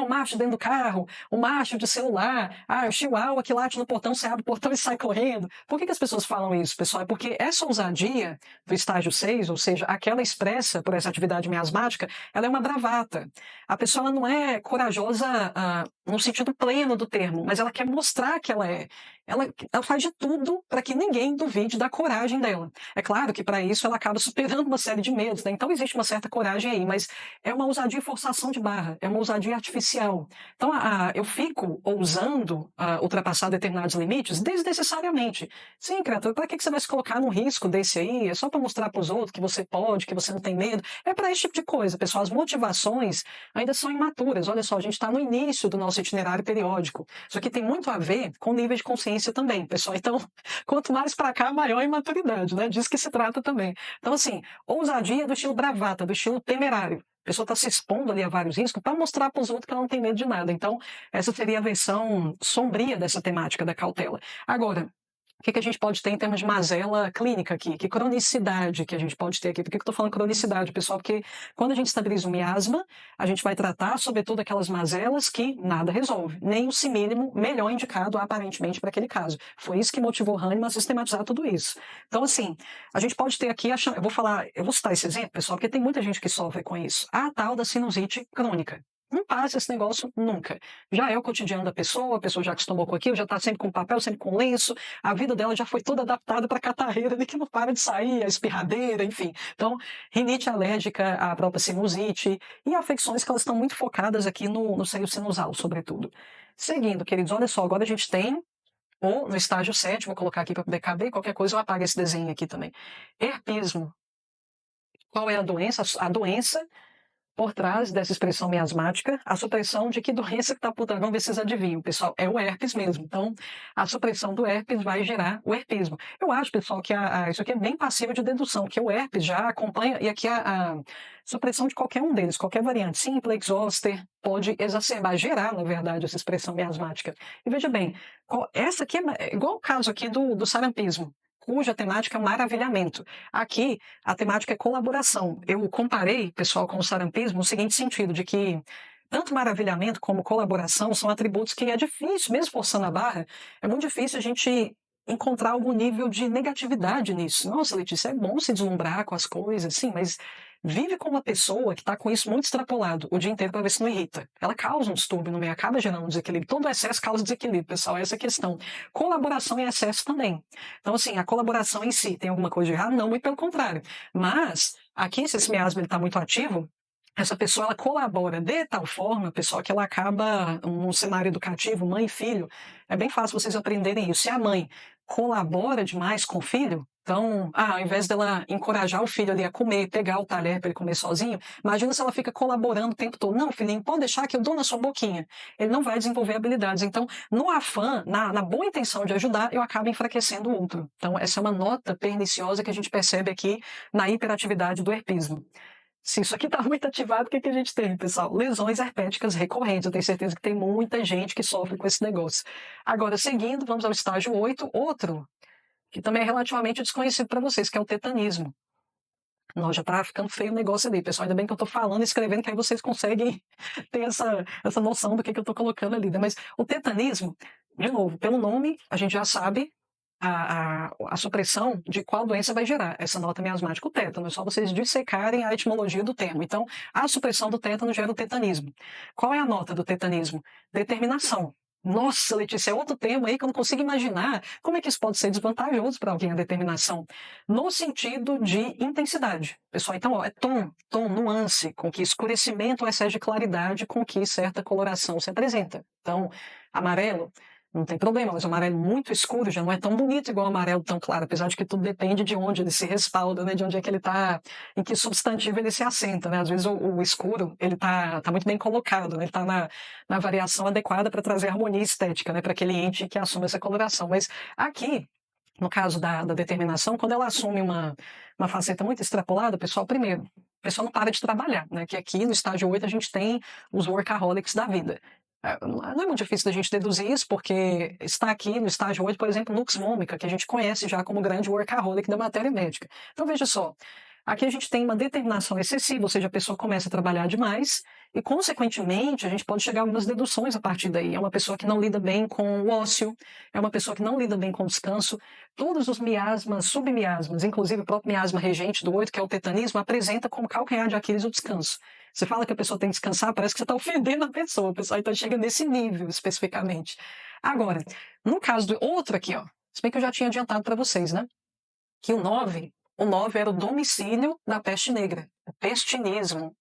O macho dentro do carro, o macho de celular, o chihuahua que late no portão, você abre o portão e sai correndo. Por que as pessoas falam isso, pessoal? É porque essa ousadia do estágio 6, ou seja, aquela expressa por essa atividade miasmática, ela é uma bravata. A pessoa não é corajosa no sentido pleno do termo, mas ela quer mostrar que ela é. Ela faz de tudo para que ninguém duvide da coragem dela. É claro que para isso ela acaba superando uma série de medos, né? Então existe uma certa coragem aí, mas é uma ousadia e forçação de barra, é uma ousadia artificial. Então eu fico ousando ultrapassar determinados limites desnecessariamente. Sim, criatura, para que você vai se colocar num risco desse aí? É só para mostrar para os outros que você pode, que você não tem medo. É para esse tipo de coisa, pessoal. As motivações ainda são imaturas. Olha só, a gente está no início do nosso itinerário periódico. Isso aqui tem muito a ver com o nível de consciência também, pessoal. Então, quanto mais para cá, maior a imaturidade, né? Disso que se trata também. Então, assim, ousadia do estilo bravata, do estilo temerário. A pessoa está se expondo ali a vários riscos para mostrar para os outros que ela não tem medo de nada. Então, essa seria a versão sombria dessa temática da cautela. Agora, o que a gente pode ter em termos de mazela clínica aqui? Que cronicidade que a gente pode ter aqui? Por que eu estou falando cronicidade, pessoal? Porque quando a gente estabiliza o miasma, a gente vai tratar, sobretudo, aquelas mazelas que nada resolve. Nem o simílimo melhor indicado, aparentemente, para aquele caso. Foi isso que motivou Hahnemann a sistematizar tudo isso. Então, assim, a gente pode ter aqui, eu vou citar esse exemplo, pessoal, porque tem muita gente que sofre com isso. A tal da sinusite crônica. Não passa esse negócio nunca. Já é o cotidiano da pessoa, a pessoa já acostumou com aquilo, já está sempre com papel, sempre com lenço, a vida dela já foi toda adaptada para a catarreira ali que não para de sair, a espirradeira, enfim. Então, rinite alérgica, a própria sinusite e afecções que elas estão muito focadas aqui no seio sinusal, sobretudo. Seguindo, queridos, olha só, agora a gente tem Ou no estágio 7, vou colocar aqui para poder caber, qualquer coisa eu apago esse desenho aqui também. Herpismo. Qual é a doença? A doença por trás dessa expressão miasmática, a supressão de que doença que está por trás. Vamos ver se vocês adivinham, pessoal. É o herpes mesmo. Então, a supressão do herpes vai gerar o herpismo. Eu acho, pessoal, que isso aqui é bem passível de dedução, que o herpes já acompanha, e aqui a supressão de qualquer um deles, qualquer variante, simplex, zoster, pode exacerbar, gerar, na verdade, essa expressão miasmática. E veja bem, essa aqui é igual o caso aqui do sarampismo, cuja temática é o maravilhamento. Aqui, a temática é colaboração. Eu comparei, pessoal, com o sarampismo no seguinte sentido, de que tanto maravilhamento como colaboração são atributos que é difícil, mesmo forçando a barra, é muito difícil a gente encontrar algum nível de negatividade nisso. Nossa, Letícia, é bom se deslumbrar com as coisas, sim, mas vive com uma pessoa que está com isso muito extrapolado o dia inteiro para ver se não irrita. Ela causa um distúrbio no meio, acaba gerando um desequilíbrio. Todo excesso causa desequilíbrio, pessoal, essa é a questão. Colaboração em excesso também. Então, assim, a colaboração em si tem alguma coisa de errado? Não, muito pelo contrário. Mas, aqui, se esse miasma está muito ativo, essa pessoa ela colabora de tal forma, pessoal, que ela acaba, num cenário educativo, mãe e filho, é bem fácil vocês aprenderem isso. Se a mãe colabora demais com o filho, então, ao invés dela encorajar o filho ali a comer, pegar o talher para ele comer sozinho, imagina se ela fica colaborando o tempo todo. Não, filhinho, pode deixar que eu dou na sua boquinha. Ele não vai desenvolver habilidades. Então, no afã, na boa intenção de ajudar, eu acabo enfraquecendo o outro. Então, essa é uma nota perniciosa que a gente percebe aqui na hiperatividade do herpismo. Se isso aqui está muito ativado, o que a gente tem, pessoal? Lesões herpéticas recorrentes. Eu tenho certeza que tem muita gente que sofre com esse negócio. Agora, seguindo, vamos ao estágio 8, outro, que também é relativamente desconhecido para vocês, que é o tetanismo. Nós já tá ficando feio o negócio ali, pessoal. Ainda bem que eu tô falando e escrevendo, que aí vocês conseguem ter essa noção do que eu tô colocando ali, né? Mas o tetanismo, de novo, pelo nome, a gente já sabe a supressão de qual doença vai gerar essa nota miasmática, o tétano. É só vocês dissecarem a etimologia do termo. Então, a supressão do tétano gera o tetanismo. Qual é a nota do tetanismo? Determinação. Nossa, Letícia, é outro termo aí que eu não consigo imaginar como é que isso pode ser desvantajoso para alguém, a determinação. No sentido de intensidade. Pessoal, então, ó, é tom, nuance, com que escurecimento ou excesso de claridade com que certa coloração se apresenta. Então, amarelo, não tem problema, mas o amarelo muito escuro já não é tão bonito igual o amarelo tão claro, apesar de que tudo depende de onde ele se respalda, né? De onde é que ele está, em que substantivo ele se assenta, né? Às vezes o escuro, ele tá muito bem colocado, né? Ele está na variação adequada para trazer harmonia estética, né? Para aquele ente que assume essa coloração. Mas aqui, no caso da determinação, quando ela assume uma faceta muito extrapolada, pessoal, primeiro, o pessoal não para de trabalhar, né? Que aqui no estágio 8 a gente tem os workaholics da vida. Não é muito difícil da gente deduzir isso, porque está aqui no estágio 8, por exemplo, Lux Vomica, que a gente conhece já como grande workaholic da matéria médica. Então, veja só, aqui a gente tem uma determinação excessiva, ou seja, a pessoa começa a trabalhar demais e, consequentemente, a gente pode chegar a algumas deduções a partir daí. É uma pessoa que não lida bem com o ócio, é uma pessoa que não lida bem com o descanso. Todos os miasmas, submiasmas, inclusive o próprio miasma regente do 8, que é o tetanismo, apresenta como calcanhar de Aquiles o descanso. Você fala que a pessoa tem que descansar, parece que você está ofendendo a pessoa. Então chega nesse nível especificamente. Agora, no caso do outro aqui, ó, se bem que eu já tinha adiantado para vocês, né? Que o 9 era o domicílio da peste negra, o pestinismo.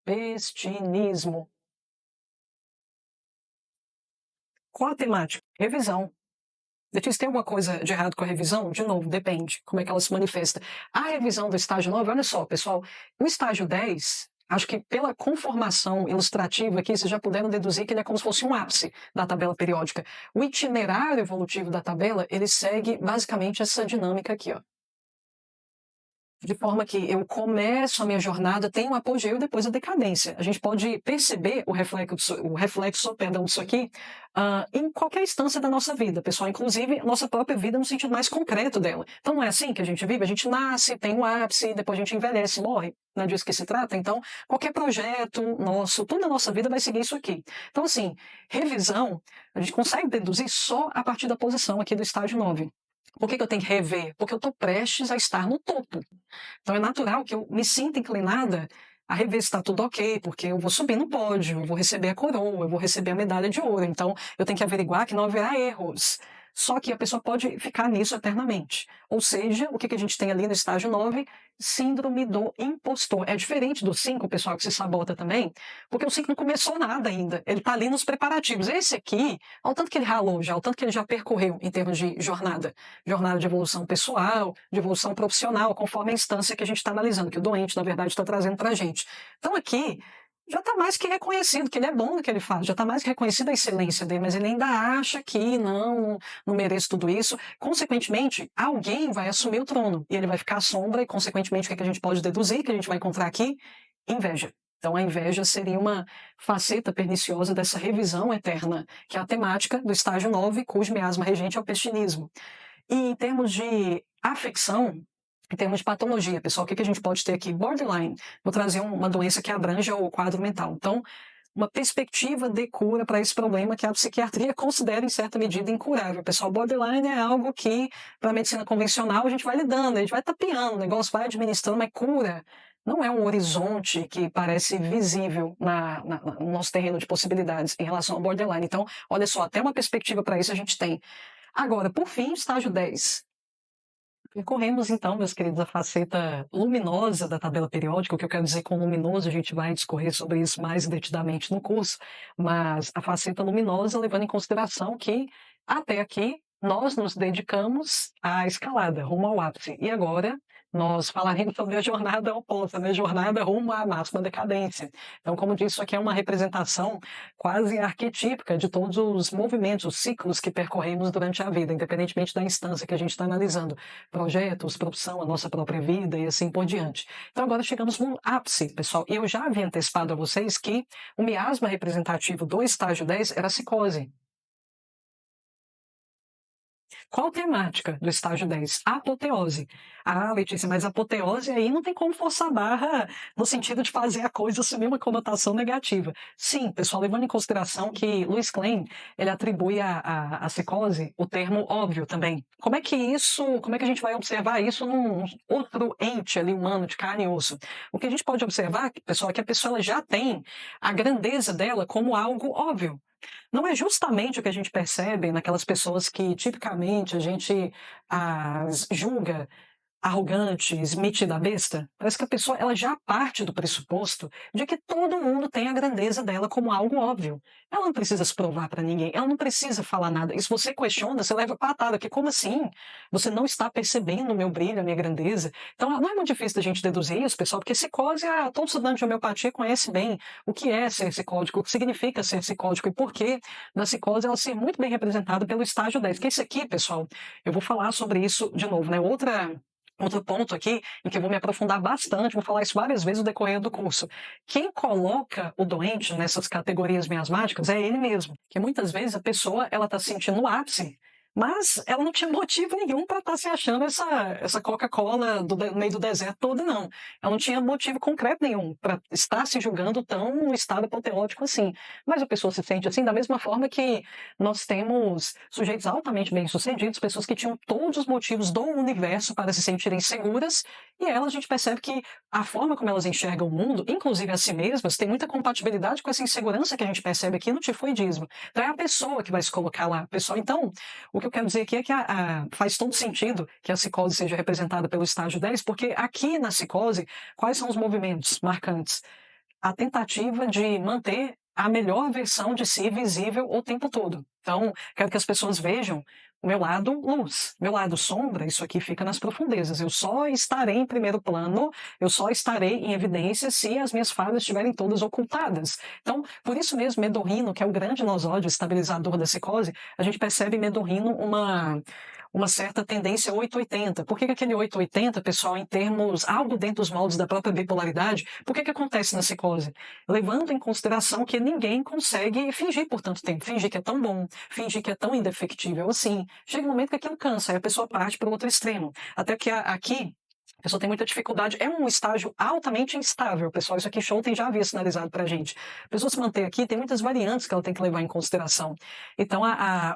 Pestinismo. Qual a temática? Revisão. Letícia, tem alguma coisa de errado com a revisão? De novo, depende como é que ela se manifesta. A revisão do estágio 9, olha só, pessoal, o estágio 10, acho que pela conformação ilustrativa aqui, vocês já puderam deduzir que ele é como se fosse um ápice da tabela periódica. O itinerário evolutivo da tabela, ele segue basicamente essa dinâmica aqui, ó. De forma que eu começo a minha jornada, tem um apogeu e depois a decadência. A gente pode perceber o reflexo disso aqui em qualquer instância da nossa vida, pessoal, inclusive a nossa própria vida no sentido mais concreto dela. Então não é assim que a gente vive? A gente nasce, tem um ápice, depois a gente envelhece, morre. Não é disso que se trata? Então, qualquer projeto nosso, toda a nossa vida vai seguir isso aqui. Então, assim, revisão, a gente consegue deduzir só a partir da posição aqui do estágio 9. Por que eu tenho que rever? Porque eu estou prestes a estar no topo. Então é natural que eu me sinta inclinada a rever se está tudo ok, porque eu vou subir no pódio, eu vou receber a coroa, eu vou receber a medalha de ouro. Então eu tenho que averiguar que não haverá erros. Só que a pessoa pode ficar nisso eternamente. Ou seja, o que a gente tem ali no estágio 9? Síndrome do impostor. É diferente do 5, pessoal, que se sabota também, porque o 5 não começou nada ainda. Ele está ali nos preparativos. Esse aqui, ao tanto que ele ralou já, ao tanto que ele já percorreu em termos de jornada de evolução pessoal, de evolução profissional, conforme a instância que a gente está analisando, que o doente, na verdade, está trazendo para a gente. Então, aqui, já está mais que reconhecido que ele é bom no que ele faz, já está mais que reconhecida a excelência dele, mas ele ainda acha que não mereço tudo isso. Consequentemente, alguém vai assumir o trono e ele vai ficar à sombra e, consequentemente, o que a gente pode deduzir, que a gente vai encontrar aqui? Inveja. Então, a inveja seria uma faceta perniciosa dessa revisão eterna, que é a temática do estágio 9, cujo miasma regente é o pestinismo. E em termos de afecção, em termos de patologia, pessoal, o que a gente pode ter aqui? Borderline. Vou trazer uma doença que abrange o quadro mental. Então, uma perspectiva de cura para esse problema que a psiquiatria considera, em certa medida, incurável. Pessoal, borderline é algo que, para a medicina convencional, a gente vai lidando, a gente vai tapeando, o negócio vai administrando, mas cura não é um horizonte que parece visível no nosso terreno de possibilidades em relação ao borderline. Então, olha só, até uma perspectiva para isso a gente tem. Agora, por fim, estágio 10. Percorremos, então, meus queridos, a faceta luminosa da tabela periódica. O que eu quero dizer com luminoso, a gente vai discorrer sobre isso mais detidamente no curso, mas a faceta luminosa, levando em consideração que, até aqui, nós nos dedicamos à escalada, rumo ao ápice. E agora, nós falaremos sobre a jornada oposta, né? Jornada rumo à máxima decadência. Então, como disse, isso aqui é uma representação quase arquetípica de todos os movimentos, os ciclos que percorremos durante a vida, independentemente da instância que a gente está analisando. Projetos, profissão, a nossa própria vida e assim por diante. Então, agora chegamos no ápice, pessoal. Eu já havia antecipado a vocês que o miasma representativo do estágio 10 era a psicose. Qual temática do estágio 10? Apoteose. Ah, Letícia, mas apoteose aí não tem como forçar a barra no sentido de fazer a coisa assumir uma conotação negativa. Sim, pessoal, levando em consideração que Louis Klein, ele atribui à psicose o termo óbvio também. Como é que a gente vai observar isso num outro ente ali humano de carne e osso? O que a gente pode observar, pessoal, é que a pessoa ela já tem a grandeza dela como algo óbvio. Não é justamente o que a gente percebe naquelas pessoas que tipicamente a gente as julga arrogantes, metida besta? Parece que a pessoa ela já parte do pressuposto de que todo mundo tem a grandeza dela como algo óbvio. Ela não precisa se provar para ninguém, ela não precisa falar nada. E se você questiona, você leva patada, que como assim? Você não está percebendo o meu brilho, a minha grandeza? Então não é muito difícil da gente deduzir isso, pessoal, porque psicose, todo estudante de homeopatia conhece bem o que é ser psicótico, o que significa ser psicótico e por que na psicose ela ser muito bem representada pelo estágio 10. Que esse aqui, pessoal, eu vou falar sobre isso de novo, né? Outro ponto aqui, em que eu vou me aprofundar bastante, vou falar isso várias vezes no decorrer do curso. Quem coloca o doente nessas categorias miasmáticas é ele mesmo. Que muitas vezes a pessoa ela está sentindo o ápice, mas ela não tinha motivo nenhum para estar se achando essa Coca-Cola no meio do deserto toda, não. Ela não tinha motivo concreto nenhum para estar se julgando tão no estado apoteótico assim. Mas a pessoa se sente assim da mesma forma que nós temos sujeitos altamente bem-sucedidos, pessoas que tinham todos os motivos do universo para se sentirem seguras, e elas a gente percebe que a forma como elas enxergam o mundo, inclusive a si mesmas, tem muita compatibilidade com essa insegurança que a gente percebe aqui no tifoidismo. Então é a pessoa que vai se colocar lá. Pessoal, então, o que eu quero dizer aqui é que faz todo sentido que a psicose seja representada pelo estágio 10, porque aqui na psicose, quais são os movimentos marcantes? A tentativa de manter a melhor versão de si visível o tempo todo. Então, quero que as pessoas vejam o meu lado luz, meu lado sombra, isso aqui fica nas profundezas. Eu só estarei em primeiro plano, eu só estarei em evidência se as minhas falhas estiverem todas ocultadas. Então, por isso mesmo, medorrino, que é o grande nosódio estabilizador da psicose, a gente percebe em medorrino uma certa tendência 880. Por que aquele 880, pessoal, em termos, algo dentro dos moldes da própria bipolaridade, por que acontece na psicose? Levando em consideração que ninguém consegue fingir por tanto tempo, fingir que é tão bom, fingir que é tão indefectível assim. Chega um momento que aquilo cansa, aí a pessoa parte para o outro extremo. Até que aqui, A pessoa tem muita dificuldade, é um estágio altamente instável, pessoal, isso aqui Schouten já havia sinalizado para a gente. A pessoa se manter aqui tem muitas variantes que ela tem que levar em consideração. Então,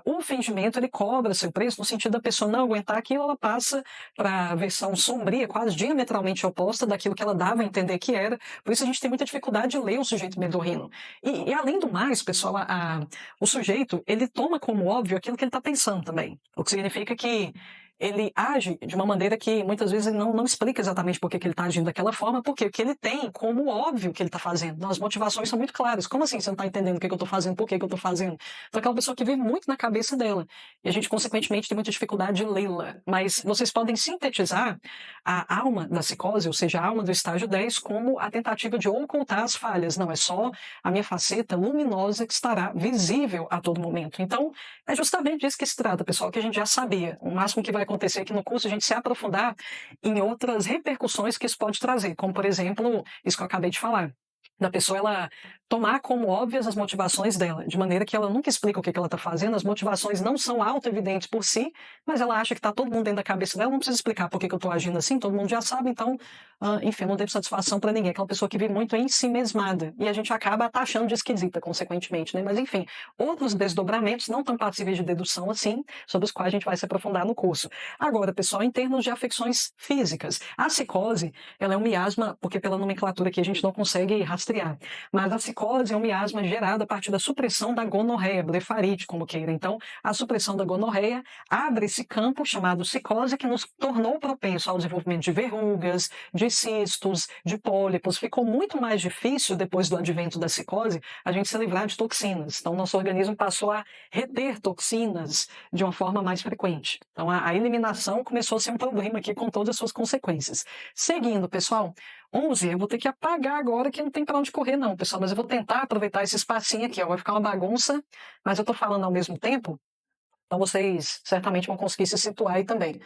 o fingimento, ele cobra seu preço no sentido da pessoa não aguentar aquilo, ela passa para a versão sombria, quase diametralmente oposta daquilo que ela dava a entender que era. Por isso a gente tem muita dificuldade de ler o sujeito medorrino. E além do mais, pessoal, o sujeito, ele toma como óbvio aquilo que ele está pensando também. O que significa que ele age de uma maneira que muitas vezes ele não explica exatamente por que ele está agindo daquela forma, porque ele tem como óbvio que ele está fazendo. Então, as motivações são muito claras. Como assim você não está entendendo o que eu estou fazendo, por que eu estou fazendo? Então, aquela pessoa que vive muito na cabeça dela. E a gente, consequentemente, tem muita dificuldade de lê-la. Mas vocês podem sintetizar a alma da psicose, ou seja, a alma do estágio 10, como a tentativa de ocultar as falhas. Não, é só a minha faceta luminosa que estará visível a todo momento. Então, é justamente disso que se trata, pessoal, que a gente já sabia. O máximo que vai acontecer aqui no curso, a gente se aprofundar em outras repercussões que isso pode trazer, como, por exemplo, isso que eu acabei de falar, da pessoa ela tomar como óbvias as motivações dela, de maneira que ela nunca explica o que ela está fazendo, as motivações não são auto-evidentes por si, mas ela acha que está todo mundo dentro da cabeça dela, não precisa explicar por que eu estou agindo assim, todo mundo já sabe, então, enfim, não devo satisfação para ninguém, aquela pessoa que vive muito em si mesmada, e a gente acaba taxando de esquisita, consequentemente, né? Mas enfim, outros desdobramentos não tão passíveis de dedução assim, sobre os quais a gente vai se aprofundar no curso. Agora, pessoal, em termos de afecções físicas, a psicose, ela é um miasma, porque pela nomenclatura aqui a gente não consegue rastrear, mas a psicose é um miasma gerado a partir da supressão da gonorreia, blefarite, como queira. Então, a supressão da gonorreia abre esse campo chamado psicose que nos tornou propenso ao desenvolvimento de verrugas, de cistos, de pólipos. Ficou muito mais difícil, depois do advento da psicose, a gente se livrar de toxinas. Então, nosso organismo passou a reter toxinas de uma forma mais frequente. Então, a eliminação começou a ser um problema aqui com todas as suas consequências. Seguindo, pessoal, 11, eu vou ter que apagar agora que não tem para onde correr não, pessoal, mas eu vou tentar aproveitar esse espacinho aqui, ó, vai ficar uma bagunça, mas eu estou falando ao mesmo tempo, então vocês certamente vão conseguir se situar aí também.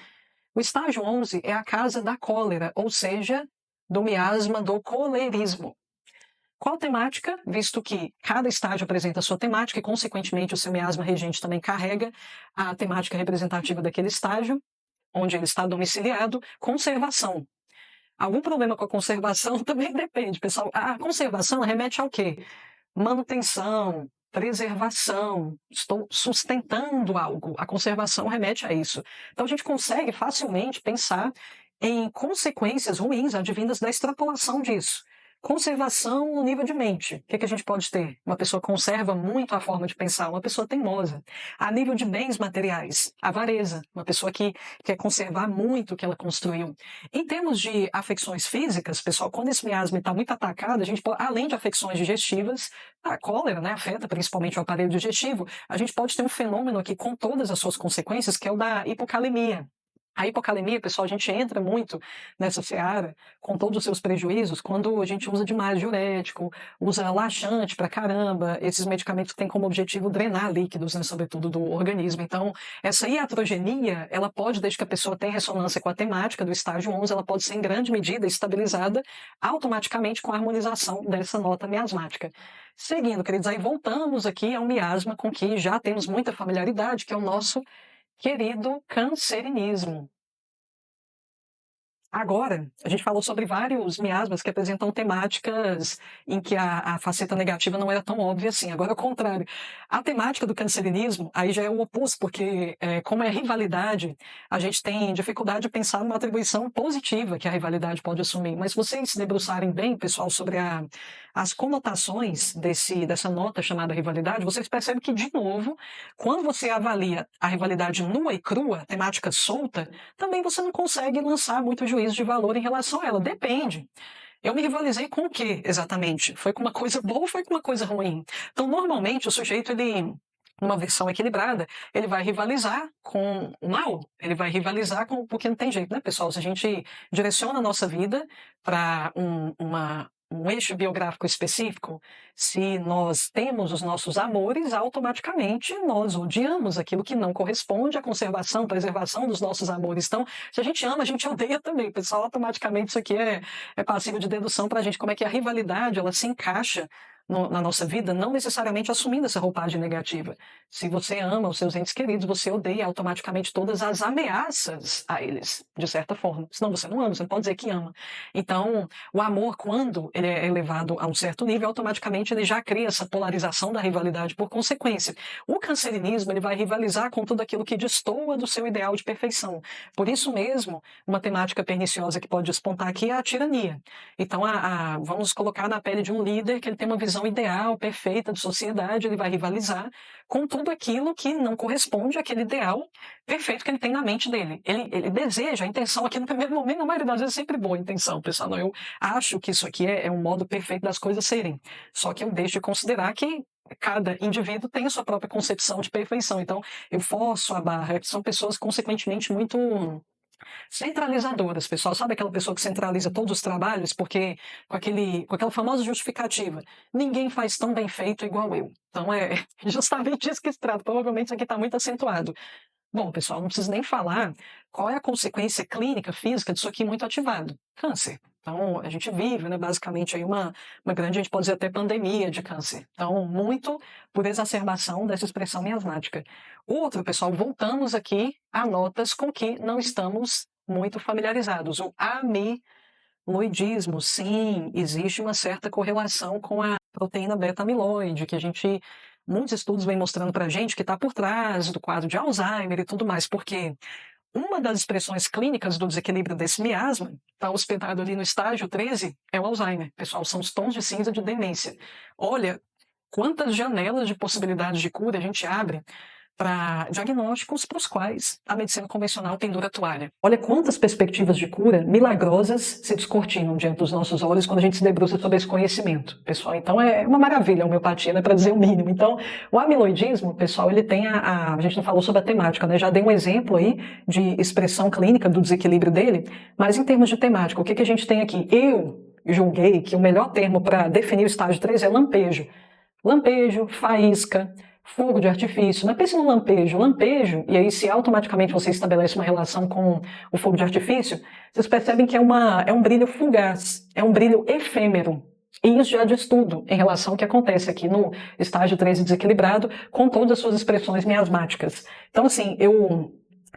O estágio 11 é a casa da cólera, ou seja, do miasma do colerismo. Qual temática? Visto que cada estágio apresenta a sua temática e, consequentemente, o seu miasma regente também carrega a temática representativa daquele estágio, onde ele está domiciliado, conservação. Algum problema com a conservação também depende, pessoal. A conservação remete ao quê? Manutenção, preservação. Estou sustentando algo. A conservação remete a isso. Então a gente consegue facilmente pensar em consequências ruins advindas da extrapolação disso. Conservação no nível de mente. O que a gente pode ter? Uma pessoa conserva muito a forma de pensar, uma pessoa teimosa. A nível de bens materiais, avareza, uma pessoa que quer conservar muito o que ela construiu. Em termos de afecções físicas, pessoal, quando esse miasma está muito atacado, a gente pode, além de afecções digestivas, a cólera, né, afeta principalmente o aparelho digestivo, a gente pode ter um fenômeno aqui com todas as suas consequências, que é o da hipocalemia. A hipocalemia, pessoal, a gente entra muito nessa seara com todos os seus prejuízos quando a gente usa demais diurético, usa laxante pra caramba, esses medicamentos que têm como objetivo drenar líquidos, né, sobretudo do organismo. Então, essa iatrogenia, ela pode, desde que a pessoa tenha ressonância com a temática do estágio 11, ela pode ser em grande medida estabilizada automaticamente com a harmonização dessa nota miasmática. Seguindo, queridos, aí voltamos aqui ao miasma com que já temos muita familiaridade, que é o nosso querido cancerinismo. Agora, a gente falou sobre vários miasmas que apresentam temáticas em que a faceta negativa não era tão óbvia assim. Agora, ao contrário. A temática do cancerinismo, aí já é o oposto, porque como é rivalidade, a gente tem dificuldade de pensar numa atribuição positiva que a rivalidade pode assumir. Mas se vocês se debruçarem bem, pessoal, sobre as conotações dessa nota chamada rivalidade, vocês percebem que, de novo, quando você avalia a rivalidade nua e crua, temática solta, também você não consegue lançar muito juízo de valor em relação a ela. Depende. Eu me rivalizei com o quê, exatamente? Foi com uma coisa boa ou foi com uma coisa ruim? Então, normalmente, o sujeito, ele, numa versão equilibrada, ele vai rivalizar com o mal, ele vai rivalizar com... Porque não tem jeito, né, pessoal? Se a gente direciona a nossa vida para um eixo biográfico específico, se nós temos os nossos amores, automaticamente nós odiamos aquilo que não corresponde à conservação, preservação dos nossos amores. Então, se a gente ama, a gente odeia também, pessoal. Automaticamente isso aqui é passível de dedução para a gente, como é que a rivalidade ela se encaixa na nossa vida, não necessariamente assumindo essa roupagem negativa. Se você ama os seus entes queridos, você odeia automaticamente todas as ameaças a eles, de certa forma. Senão você não ama, você não pode dizer que ama. Então, o amor, quando ele é elevado a um certo nível, automaticamente ele já cria essa polarização da rivalidade por consequência. O cancerinismo, ele vai rivalizar com tudo aquilo que destoa do seu ideal de perfeição. Por isso mesmo, uma temática perniciosa que pode despontar aqui é a tirania. Então, vamos colocar na pele de um líder que ele tem uma visão ideal, perfeita de sociedade, ele vai rivalizar com tudo aquilo que não corresponde àquele ideal perfeito que ele tem na mente dele. Ele deseja, a intenção aqui no primeiro momento, na maioria das vezes, é sempre boa a intenção, pessoal. Não, eu acho que isso aqui é um modo perfeito das coisas serem. Só que eu deixo de considerar que cada indivíduo tem a sua própria concepção de perfeição. Então, eu forço a barra. São pessoas, consequentemente, muito centralizadoras, pessoal. Sabe aquela pessoa que centraliza todos os trabalhos porque com aquela famosa justificativa, ninguém faz tão bem feito igual eu. Então é justamente isso que se trata. Provavelmente isso aqui está muito acentuado. Bom, pessoal, não preciso nem falar qual é a consequência clínica, física disso aqui muito ativado. Câncer. Então, a gente vive, né, basicamente, aí uma grande, a gente pode dizer até pandemia de câncer. Então, muito por exacerbação dessa expressão miasmática. Outro, pessoal, voltamos aqui a notas com que não estamos muito familiarizados. O amiloidismo, sim, existe uma certa correlação com a proteína beta-amiloide, que muitos estudos vêm mostrando para a gente que está por trás do quadro de Alzheimer e tudo mais, porque uma das expressões clínicas do desequilíbrio desse miasma está hospedado ali no estágio 13, é o Alzheimer. Pessoal, são os tons de cinza de demência. Olha quantas janelas de possibilidades de cura a gente abre para diagnósticos para os quais a medicina convencional pendura a toalha. Olha quantas perspectivas de cura milagrosas se descortinam diante dos nossos olhos quando a gente se debruça sobre esse conhecimento, pessoal. Então é uma maravilha a homeopatia, né, para dizer o mínimo. Então, o amiloidismo, pessoal, ele tem a gente não falou sobre a temática, né? Já dei um exemplo aí de expressão clínica do desequilíbrio dele, mas em termos de temática, o que a gente tem aqui? Eu julguei que o melhor termo para definir o estágio 3 é lampejo. Lampejo, faísca, fogo de artifício. Não pense no lampejo, e aí se automaticamente você estabelece uma relação com o fogo de artifício, vocês percebem que é um brilho fugaz, é um brilho efêmero. E isso já diz tudo em relação ao que acontece aqui no estágio 13 desequilibrado, com todas as suas expressões miasmáticas. Então, assim, eu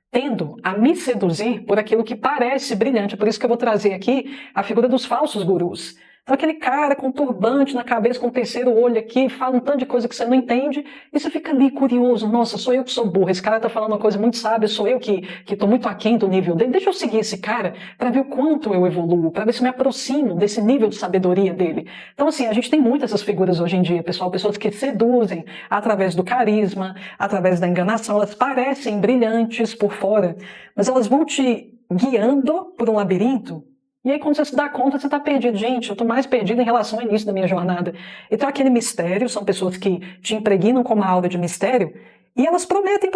tendo a me seduzir por aquilo que parece brilhante. Por isso que eu vou trazer aqui a figura dos falsos gurus. Então, aquele cara com turbante na cabeça, com o terceiro olho aqui, fala um tanto de coisa que você não entende, e você fica ali curioso. Nossa, sou eu que sou burro. Esse cara está falando uma coisa muito sábia, sou eu que estou muito aquém do nível dele. Deixa eu seguir esse cara para ver o quanto eu evoluo, para ver se eu me aproximo desse nível de sabedoria dele. Então, assim, a gente tem muitas essas figuras hoje em dia, pessoal. Pessoas que seduzem através do carisma, através da enganação. Elas parecem brilhantes por fora, mas elas vão te guiando por um labirinto. E aí, quando você se dá conta, você está perdido. Gente, eu estou mais perdido em relação ao início da minha jornada. Então, aquele mistério, são pessoas que te impregnam com uma aura de mistério, e elas prometem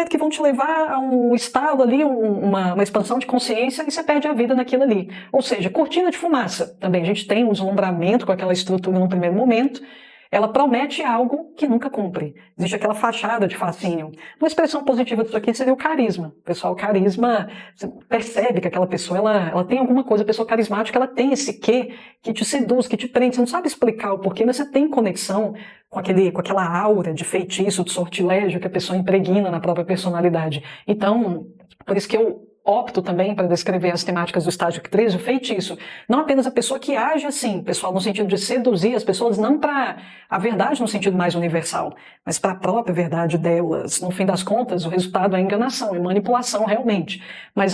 que vão te levar a um estado ali, uma expansão de consciência, e você perde a vida naquilo ali. Ou seja, cortina de fumaça. Também a gente tem um deslumbramento com aquela estrutura no primeiro momento, ela promete algo que nunca cumpre. Existe aquela fachada de fascínio. Uma expressão positiva disso aqui seria o carisma. Pessoal, o carisma, você percebe que aquela pessoa, ela tem alguma coisa, a pessoa carismática, ela tem esse quê que te seduz, que te prende. Você não sabe explicar o porquê, mas você tem conexão com aquela aura de feitiço, de sortilégio que a pessoa impregna na própria personalidade. Então, por isso que eu opto também para descrever as temáticas do estágio 13, o feitiço. Não apenas a pessoa que age assim, pessoal, no sentido de seduzir as pessoas, não para a verdade no sentido mais universal, mas para a própria verdade delas. No fim das contas, o resultado é enganação, é manipulação realmente. Mas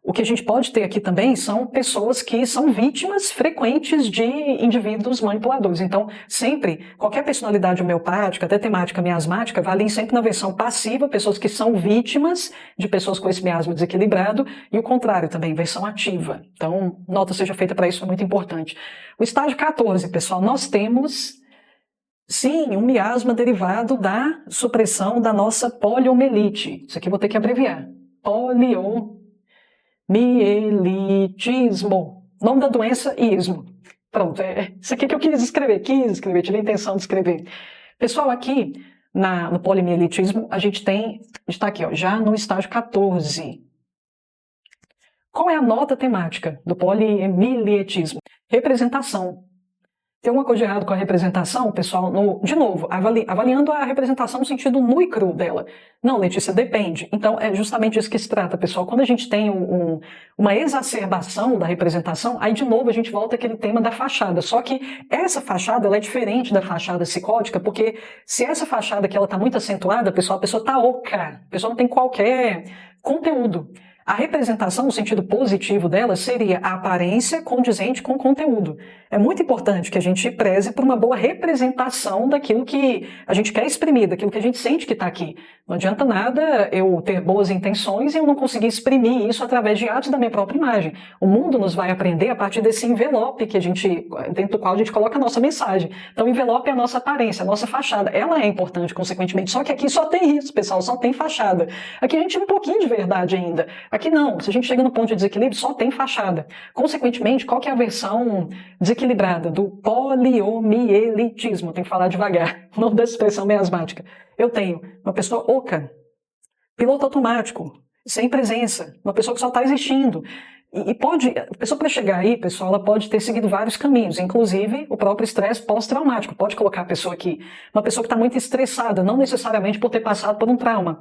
o que a gente pode ter aqui também são pessoas que são vítimas frequentes de indivíduos manipuladores. Então, sempre, qualquer personalidade homeopática, até temática miasmática, valem sempre na versão passiva, pessoas que são vítimas de pessoas com esse miasma desequilibrado, e o contrário também, versão ativa. Então, nota seja feita para isso, é muito importante. O estágio 14, pessoal, nós temos, sim, um miasma derivado da supressão da nossa poliomielite. Isso aqui eu vou ter que abreviar. Mielitismo. Nome da doença, ismo. Pronto, isso aqui que eu quis escrever, tive a intenção de escrever. Pessoal, aqui no polimielitismo, a gente está aqui, ó, já no estágio 14. Qual é a nota temática do polimielitismo? Representação. Tem alguma coisa de errado com a representação, pessoal? De novo, avaliando a representação no sentido nu e cru dela. Não, Letícia, depende. Então, é justamente isso que se trata, pessoal. Quando a gente tem uma exacerbação da representação, aí, de novo, a gente volta àquele tema da fachada. Só que essa fachada, ela é diferente da fachada psicótica, porque se essa fachada que ela está muito acentuada, pessoal, a pessoa está oca. A pessoa não tem qualquer conteúdo. A representação, no sentido positivo dela, seria a aparência condizente com o conteúdo. É muito importante que a gente preze por uma boa representação daquilo que a gente quer exprimir, daquilo que a gente sente que está aqui. Não adianta nada eu ter boas intenções e eu não conseguir exprimir isso através de arte da minha própria imagem. O mundo nos vai aprender a partir desse envelope que dentro do qual a gente coloca a nossa mensagem. Então, o envelope é a nossa aparência, a nossa fachada. Ela é importante, consequentemente. Só que aqui só tem isso, pessoal, só tem fachada. Aqui a gente tem um pouquinho de verdade ainda. Aqui não, se a gente chega no ponto de desequilíbrio, só tem fachada. Consequentemente, qual que é a versão desequilibrada do poliomielitismo? Tem que falar devagar, não dessa expressão miasmática. Eu tenho uma pessoa oca, piloto automático, sem presença, uma pessoa que só está existindo. A pessoa para chegar aí, pessoal, ela pode ter seguido vários caminhos, inclusive o próprio estresse pós-traumático. Pode colocar a pessoa aqui. Uma pessoa que está muito estressada, não necessariamente por ter passado por um trauma.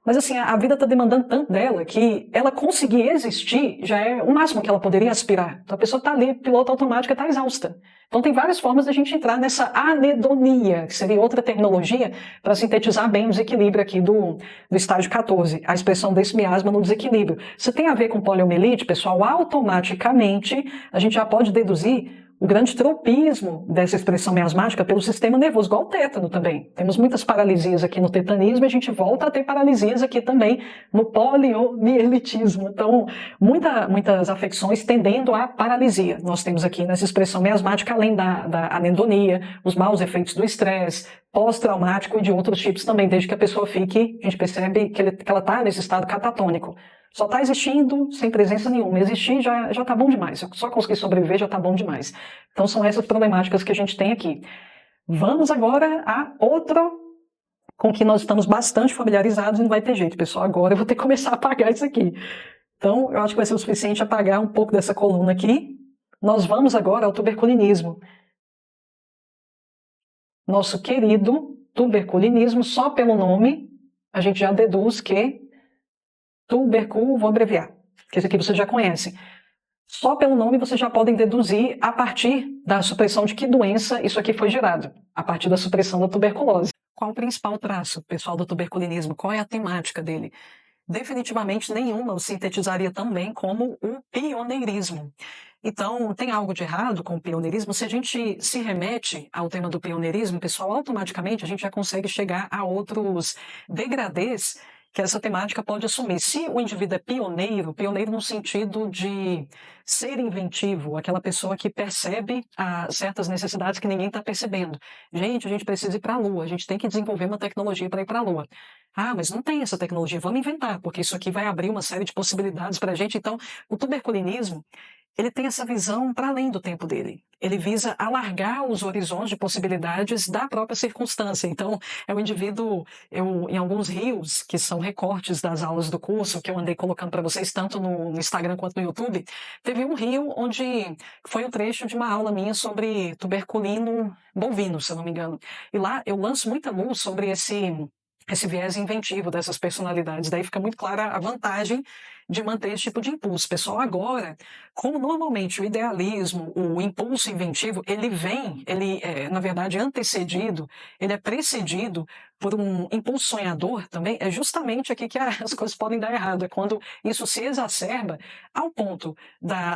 Mas assim, a vida está demandando tanto dela que ela conseguir existir já é o máximo que ela poderia aspirar. Então a pessoa está ali, piloto automático, está exausta. Então tem várias formas da gente entrar nessa anedonia, que seria outra terminologia para sintetizar bem o desequilíbrio aqui do estágio 14, a expressão desse miasma no desequilíbrio. Se tem a ver com poliomielite, pessoal, automaticamente a gente já pode deduzir o grande tropismo dessa expressão miasmática pelo sistema nervoso, igual o tétano também. Temos muitas paralisias aqui no tetanismo e a gente volta a ter paralisias aqui também no poliomielitismo. Então, muitas afecções tendendo à paralisia. Nós temos aqui nessa expressão miasmática, além da anedonia, os maus efeitos do estresse, pós-traumático e de outros tipos também, desde que a pessoa fique, a gente percebe que ela está nesse estado catatônico. Só está existindo sem presença nenhuma. Existir já está bom demais. Só conseguir sobreviver já está bom demais. Então são essas problemáticas que a gente tem aqui. Vamos agora a outra com que nós estamos bastante familiarizados e não vai ter jeito, pessoal. Agora eu vou ter que começar a apagar isso aqui. Então eu acho que vai ser o suficiente apagar um pouco dessa coluna aqui. Nós vamos agora ao tuberculinismo. Nosso querido tuberculinismo, só pelo nome, a gente já deduz que vou abreviar, que esse aqui você já conhece. Só pelo nome vocês já podem deduzir a partir da supressão de que doença isso aqui foi gerado, a partir da supressão da tuberculose. Qual o principal traço, pessoal, do tuberculinismo? Qual é a temática dele? Definitivamente nenhuma o sintetizaria tão bem como o pioneirismo. Então, tem algo de errado com o pioneirismo? Se a gente se remete ao tema do pioneirismo, pessoal, automaticamente a gente já consegue chegar a outros degradês que essa temática pode assumir. Se o indivíduo é pioneiro no sentido de ser inventivo, aquela pessoa que percebe certas necessidades que ninguém está percebendo. Gente, a gente precisa ir para a Lua, a gente tem que desenvolver uma tecnologia para ir para a Lua. Ah, mas não tem essa tecnologia, vamos inventar, porque isso aqui vai abrir uma série de possibilidades para a gente. Então, o tuberculinismo, ele tem essa visão para além do tempo dele. Ele visa alargar os horizontes de possibilidades da própria circunstância. Então, é o indivíduo, em alguns reels, que são recortes das aulas do curso, que eu andei colocando para vocês, tanto no Instagram quanto no YouTube, teve um reel onde foi um trecho de uma aula minha sobre tuberculino bovino, se eu não me engano. E lá eu lanço muita luz sobre esse viés inventivo dessas personalidades. Daí fica muito clara a vantagem de manter esse tipo de impulso. Pessoal, agora, como normalmente o idealismo, o impulso inventivo, ele é, na verdade, antecedido, ele é precedido por um impulso sonhador também, é justamente aqui que as coisas podem dar errado. É quando isso se exacerba ao ponto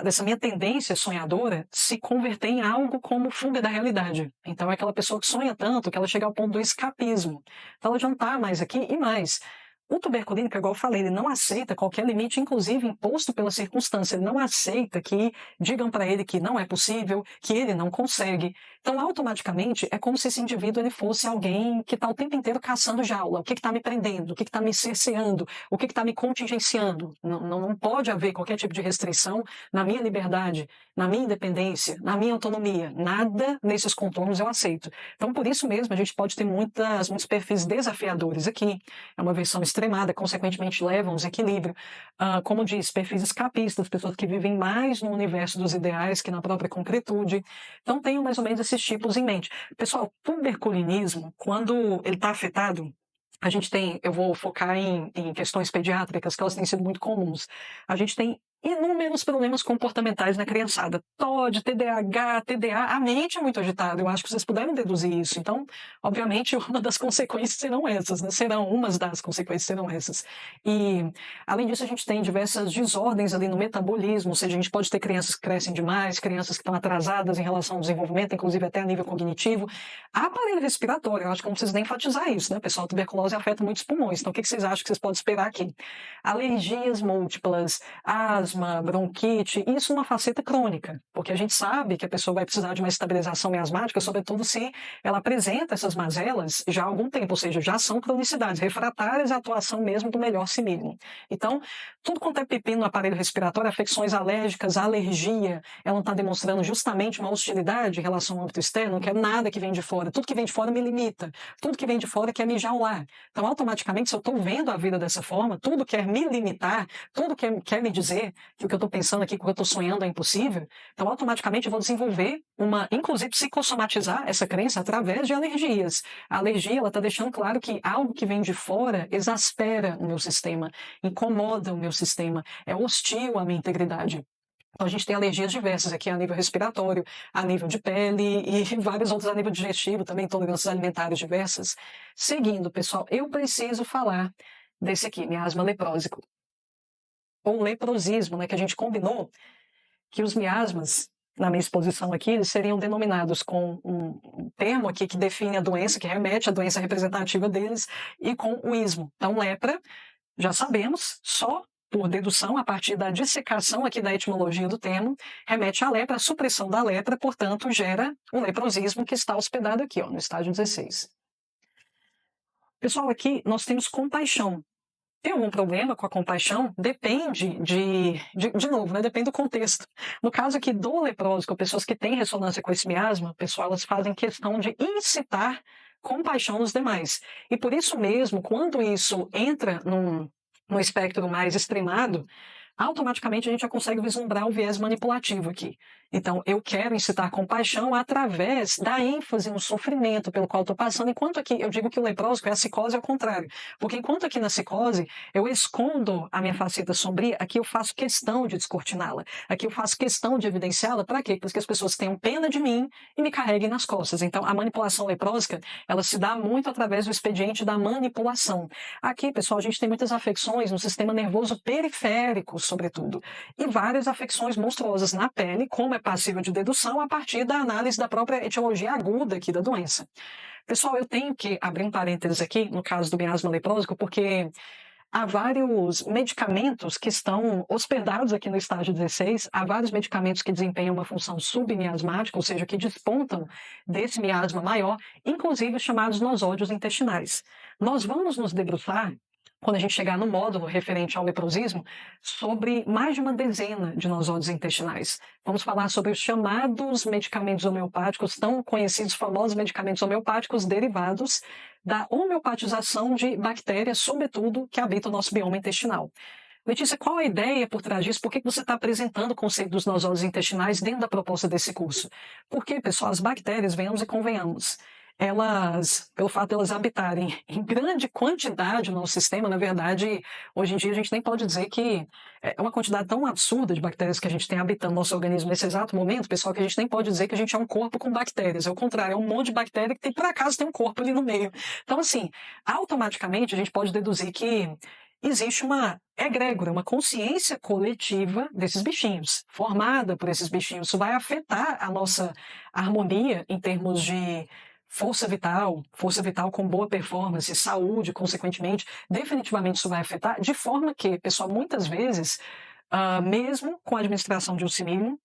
dessa minha tendência sonhadora se converter em algo como fuga da realidade. Então é aquela pessoa que sonha tanto que ela chega ao ponto do escapismo. Então ela já não está mais aqui e mais. O tuberculino, que igual eu falei, ele não aceita qualquer limite, inclusive imposto pela circunstância. Ele não aceita que digam para ele que não é possível, que ele não consegue. Então, automaticamente, é como se esse indivíduo ele fosse alguém que está o tempo inteiro caçando jaula. O que está me prendendo? O que está me cerceando? O que está me contingenciando? Não pode haver qualquer tipo de restrição na minha liberdade, na minha independência, na minha autonomia. Nada nesses contornos eu aceito. Então, por isso mesmo, a gente pode ter muitos perfis desafiadores aqui. É uma versão extremada, consequentemente leva a um desequilíbrio. Como diz, perfis escapistas, pessoas que vivem mais no universo dos ideais que na própria concretude. Então, tenho mais ou menos esse esses tipos em mente. Pessoal, tuberculinismo, quando ele está afetado, a gente tem, eu vou focar em questões pediátricas, que elas têm sido muito comuns. A gente tem inúmeros problemas comportamentais na criançada. TOD, TDAH, TDA, a mente é muito agitada. Eu acho que vocês puderam deduzir isso. Então, obviamente, uma das consequências serão essas, né? Umas das consequências serão essas. E, além disso, a gente tem diversas desordens ali no metabolismo, ou seja, a gente pode ter crianças que crescem demais, crianças que estão atrasadas em relação ao desenvolvimento, inclusive até a nível cognitivo. Aparelho respiratório, eu acho que não preciso nem enfatizar isso, né, pessoal? A tuberculose afeta muitos pulmões. Então, o que vocês acham que vocês podem esperar aqui? Alergias múltiplas, asma, bronquite, isso numa faceta crônica, porque a gente sabe que a pessoa vai precisar de uma estabilização miasmática, sobretudo se ela apresenta essas mazelas já há algum tempo, ou seja, já são cronicidades refratárias à atuação mesmo do melhor simílimo. Então, tudo quanto é pepino no aparelho respiratório, afecções alérgicas, alergia, ela está demonstrando justamente uma hostilidade em relação ao âmbito externo, não quero nada que vem de fora, tudo que vem de fora me limita, tudo que vem de fora quer me jaular. Então, automaticamente, se eu estou vendo a vida dessa forma, tudo quer me limitar, tudo quer me dizer que o que eu estou pensando aqui, que o que eu estou sonhando é impossível, então automaticamente eu vou desenvolver inclusive psicossomatizar essa crença através de alergias. A alergia, ela está deixando claro que algo que vem de fora exaspera o meu sistema, incomoda o meu sistema, é hostil à minha integridade. Então, a gente tem alergias diversas aqui a nível respiratório, a nível de pele e vários outros a nível digestivo, também intolerâncias alimentares diversas. Seguindo, pessoal, eu preciso falar desse aqui, miasma leprósico. Ou leprosismo, né, que a gente combinou que os miasmas, na minha exposição aqui, eles seriam denominados com um termo aqui que define a doença, que remete à doença representativa deles, e com o ismo. Então, lepra, já sabemos, só por dedução, a partir da dissecação aqui da etimologia do termo, remete à lepra, a supressão da lepra, portanto, gera o leprosismo que está hospedado aqui, ó, no estágio 16. Pessoal, aqui nós temos compaixão. Tem algum problema com a compaixão? Depende de novo, né? Depende do contexto. No caso aqui do leprósico, pessoas que têm ressonância com esse miasma, pessoal, elas fazem questão de incitar compaixão nos demais. E por isso mesmo, quando isso entra num espectro mais extremado, automaticamente a gente já consegue vislumbrar o viés manipulativo aqui. Então, eu quero incitar compaixão através da ênfase no sofrimento pelo qual estou passando, enquanto aqui eu digo que o leprósico é a psicose ao contrário. Porque enquanto aqui na psicose eu escondo a minha faceta sombria, aqui eu faço questão de descortiná-la. Aqui eu faço questão de evidenciá-la. Para quê? Para que as pessoas tenham pena de mim e me carreguem nas costas. Então, a manipulação leprósica, ela se dá muito através do expediente da manipulação. Aqui, pessoal, a gente tem muitas afecções no sistema nervoso periférico, sobretudo, e várias afecções monstruosas na pele, como é passível de dedução a partir da análise da própria etiologia aguda aqui da doença. Pessoal, eu tenho que abrir um parênteses aqui, no caso do miasma leprósico, porque há vários medicamentos que estão hospedados aqui no estágio 16, há vários medicamentos que desempenham uma função submiasmática, ou seja, que despontam desse miasma maior, inclusive chamados nosódios intestinais. Nós vamos nos debruçar, quando a gente chegar no módulo referente ao leprosismo, sobre mais de uma dezena de nosódios intestinais. Vamos falar sobre os chamados medicamentos homeopáticos, tão conhecidos, famosos medicamentos homeopáticos derivados da homeopatização de bactérias, sobretudo, que habitam o nosso bioma intestinal. Letícia, qual a ideia por trás disso? Por que você está apresentando o conceito dos nosódios intestinais dentro da proposta desse curso? Porque, pessoal, as bactérias, venhamos e convenhamos, elas, pelo fato de elas habitarem em grande quantidade no nosso sistema, na verdade, hoje em dia a gente nem pode dizer que é uma quantidade tão absurda de bactérias que a gente tem habitando no nosso organismo nesse exato momento, pessoal, que a gente nem pode dizer que a gente é um corpo com bactérias. É o contrário, é um monte de bactéria que por acaso tem um corpo ali no meio. Então, assim, automaticamente a gente pode deduzir que existe uma egrégora, uma consciência coletiva desses bichinhos, formada por esses bichinhos. Isso vai afetar a nossa harmonia em termos de força vital com boa performance, saúde, consequentemente, definitivamente isso vai afetar, de forma que, pessoal, muitas vezes, mesmo com a administração de um simílimo,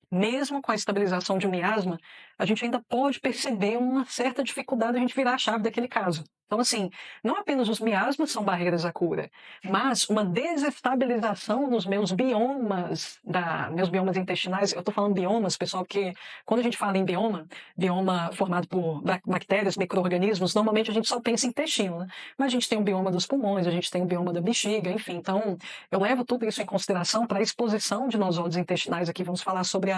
mesmo com a estabilização de um miasma, a gente ainda pode perceber uma certa dificuldade de a gente virar a chave daquele caso. Então, assim, não apenas os miasmas são barreiras à cura, mas uma desestabilização nos meus biomas, meus biomas intestinais. Eu estou falando biomas, pessoal, porque quando a gente fala em bioma formado por bactérias, micro-organismos, normalmente a gente só pensa em intestino, né? Mas a gente tem o bioma dos pulmões, a gente tem o bioma da bexiga, enfim. Então, eu levo tudo isso em consideração para a exposição de nosódios intestinais aqui. Vamos falar sobre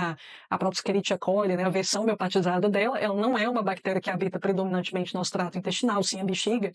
a própria Escherichia coli, né, a versão homeopatizada dela, ela não é uma bactéria que habita predominantemente nosso trato intestinal, sim a bexiga,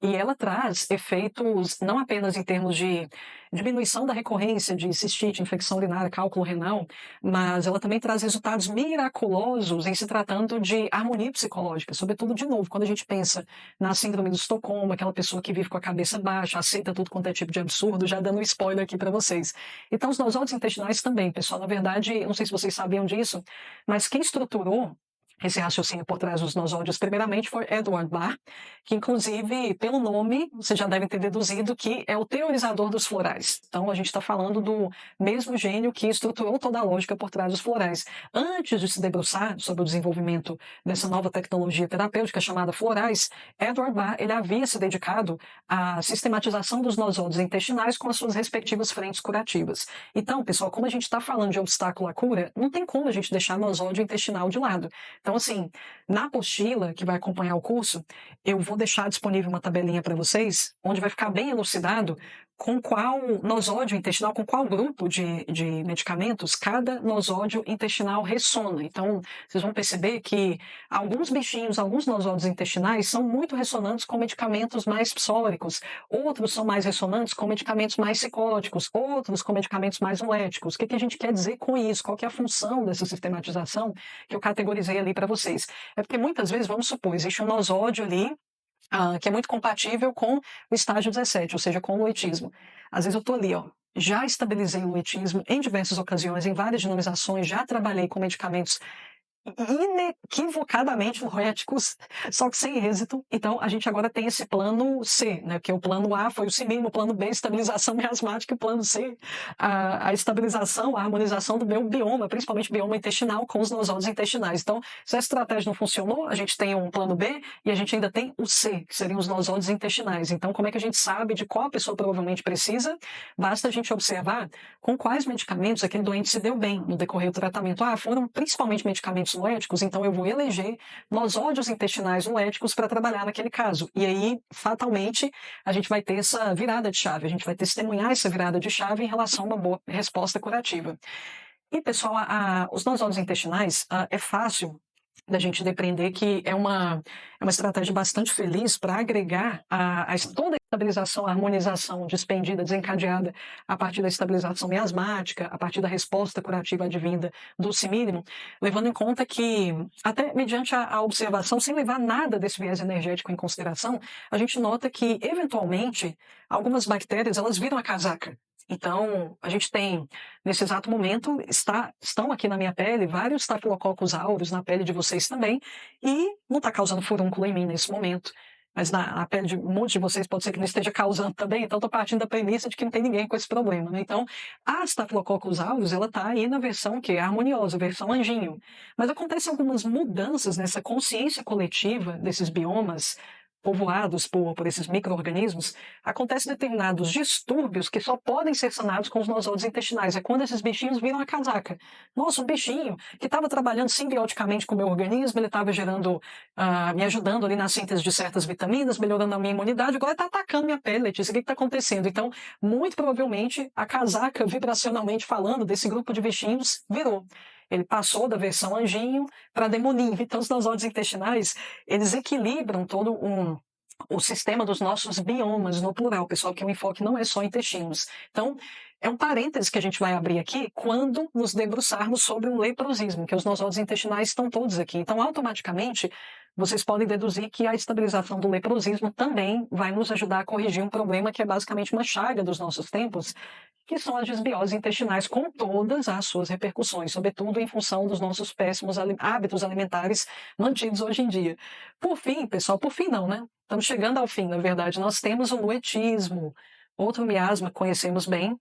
e ela traz efeitos não apenas em termos de diminuição da recorrência de cistite, infecção urinária, cálculo renal, mas ela também traz resultados miraculosos em se tratando de harmonia psicológica, sobretudo, de novo, quando a gente pensa na síndrome do Estocolmo, aquela pessoa que vive com a cabeça baixa, aceita tudo quanto é tipo de absurdo, já dando um spoiler aqui para vocês. Então, os nosóides intestinais também, pessoal, na verdade, não sei se vocês sabiam disso, mas quem estruturou esse raciocínio por trás dos nosóides, primeiramente, foi Edward Barr, que, inclusive, pelo nome, vocês já devem ter deduzido que é o teorizador dos florais. Então, a gente está falando do mesmo gênio que estruturou toda a lógica por trás dos florais. Antes de se debruçar sobre o desenvolvimento dessa nova tecnologia terapêutica chamada florais, Edward Barr ele havia se dedicado à sistematização dos nosóides intestinais com as suas respectivas frentes curativas. Então, pessoal, como a gente está falando de obstáculo à cura, não tem como a gente deixar nosóide intestinal de lado. Então, assim, na apostila que vai acompanhar o curso, eu vou deixar disponível uma tabelinha para vocês, onde vai ficar bem elucidado com qual nosódio intestinal, com qual grupo de medicamentos cada nosódio intestinal ressona. Então, vocês vão perceber que alguns bichinhos, alguns nosódios intestinais são muito ressonantes com medicamentos mais psóricos, outros são mais ressonantes com medicamentos mais psicóticos, outros com medicamentos mais noléticos. O que a gente quer dizer com isso? Qual que é a função dessa sistematização que eu categorizei ali para vocês? É porque muitas vezes, vamos supor, existe um nosódio ali que é muito compatível com o estágio 17, ou seja, com o luetismo. Às vezes eu estou ali, ó, já estabilizei o luetismo em diversas ocasiões, em várias dinamizações, já trabalhei com medicamentos inequivocadamente noéticos, só que sem êxito. Então, a gente agora tem esse plano C, né? Que o plano A foi o CIMIM, o plano B, estabilização miasmática, e o plano C, a estabilização, a harmonização do meu bioma, principalmente bioma intestinal, com os nosóides intestinais. Então, se a estratégia não funcionou, a gente tem um plano B e a gente ainda tem o C, que seriam os nosóides intestinais. Então, como é que a gente sabe de qual a pessoa provavelmente precisa? Basta a gente observar com quais medicamentos aquele doente se deu bem no decorrer do tratamento. Foram principalmente medicamentos noéticos, então eu vou eleger nosódios intestinais noéticos para trabalhar naquele caso. E aí, fatalmente, a gente vai ter essa virada de chave, a gente vai testemunhar essa virada de chave em relação a uma boa resposta curativa. E, pessoal, os nosódios intestinais, é fácil da gente depreender que é uma estratégia bastante feliz para agregar toda a estabilização, a harmonização despendida, desencadeada a partir da estabilização miasmática, a partir da resposta curativa advinda do simínimo, levando em conta que, até mediante a observação, sem levar nada desse viés energético em consideração, a gente nota que, eventualmente, algumas bactérias elas viram a casaca. Então, a gente tem, nesse exato momento, estão aqui na minha pele vários Staphylococcus aureus, na pele de vocês também, e não está causando furúnculo em mim nesse momento. Mas na pele de um monte de vocês pode ser que não esteja causando também, então estou partindo da premissa de que não tem ninguém com esse problema, né? Então, a Staphylococcus aureus, ela está aí na versão que é harmoniosa, versão anjinho. Mas acontecem algumas mudanças nessa consciência coletiva desses biomas, povoados por esses micro-organismos, acontecem determinados distúrbios que só podem ser sanados com os nosóides intestinais. É quando esses bichinhos viram a casaca. Nossa, um bichinho que estava trabalhando simbioticamente com o meu organismo, ele estava me ajudando ali na síntese de certas vitaminas, melhorando a minha imunidade, agora está atacando minha pele, Letícia, o que está acontecendo? Então, muito provavelmente, a casaca, vibracionalmente falando, desse grupo de bichinhos, virou. Ele passou da versão anjinho para demoninho. Então, os nosóides intestinais, eles equilibram todo o sistema dos nossos biomas, no plural, pessoal, que o enfoque não é só intestinos. Então, é um parênteses que a gente vai abrir aqui quando nos debruçarmos sobre um leprosismo, que os nosóides intestinais estão todos aqui. Então, automaticamente, vocês podem deduzir que a estabilização do leprosismo também vai nos ajudar a corrigir um problema que é basicamente uma chaga dos nossos tempos, que são as desbioses intestinais, com todas as suas repercussões, sobretudo em função dos nossos péssimos hábitos alimentares mantidos hoje em dia. Por fim, pessoal, por fim não, né? Estamos chegando ao fim, na verdade. Nós temos o luetismo, outro miasma que conhecemos bem,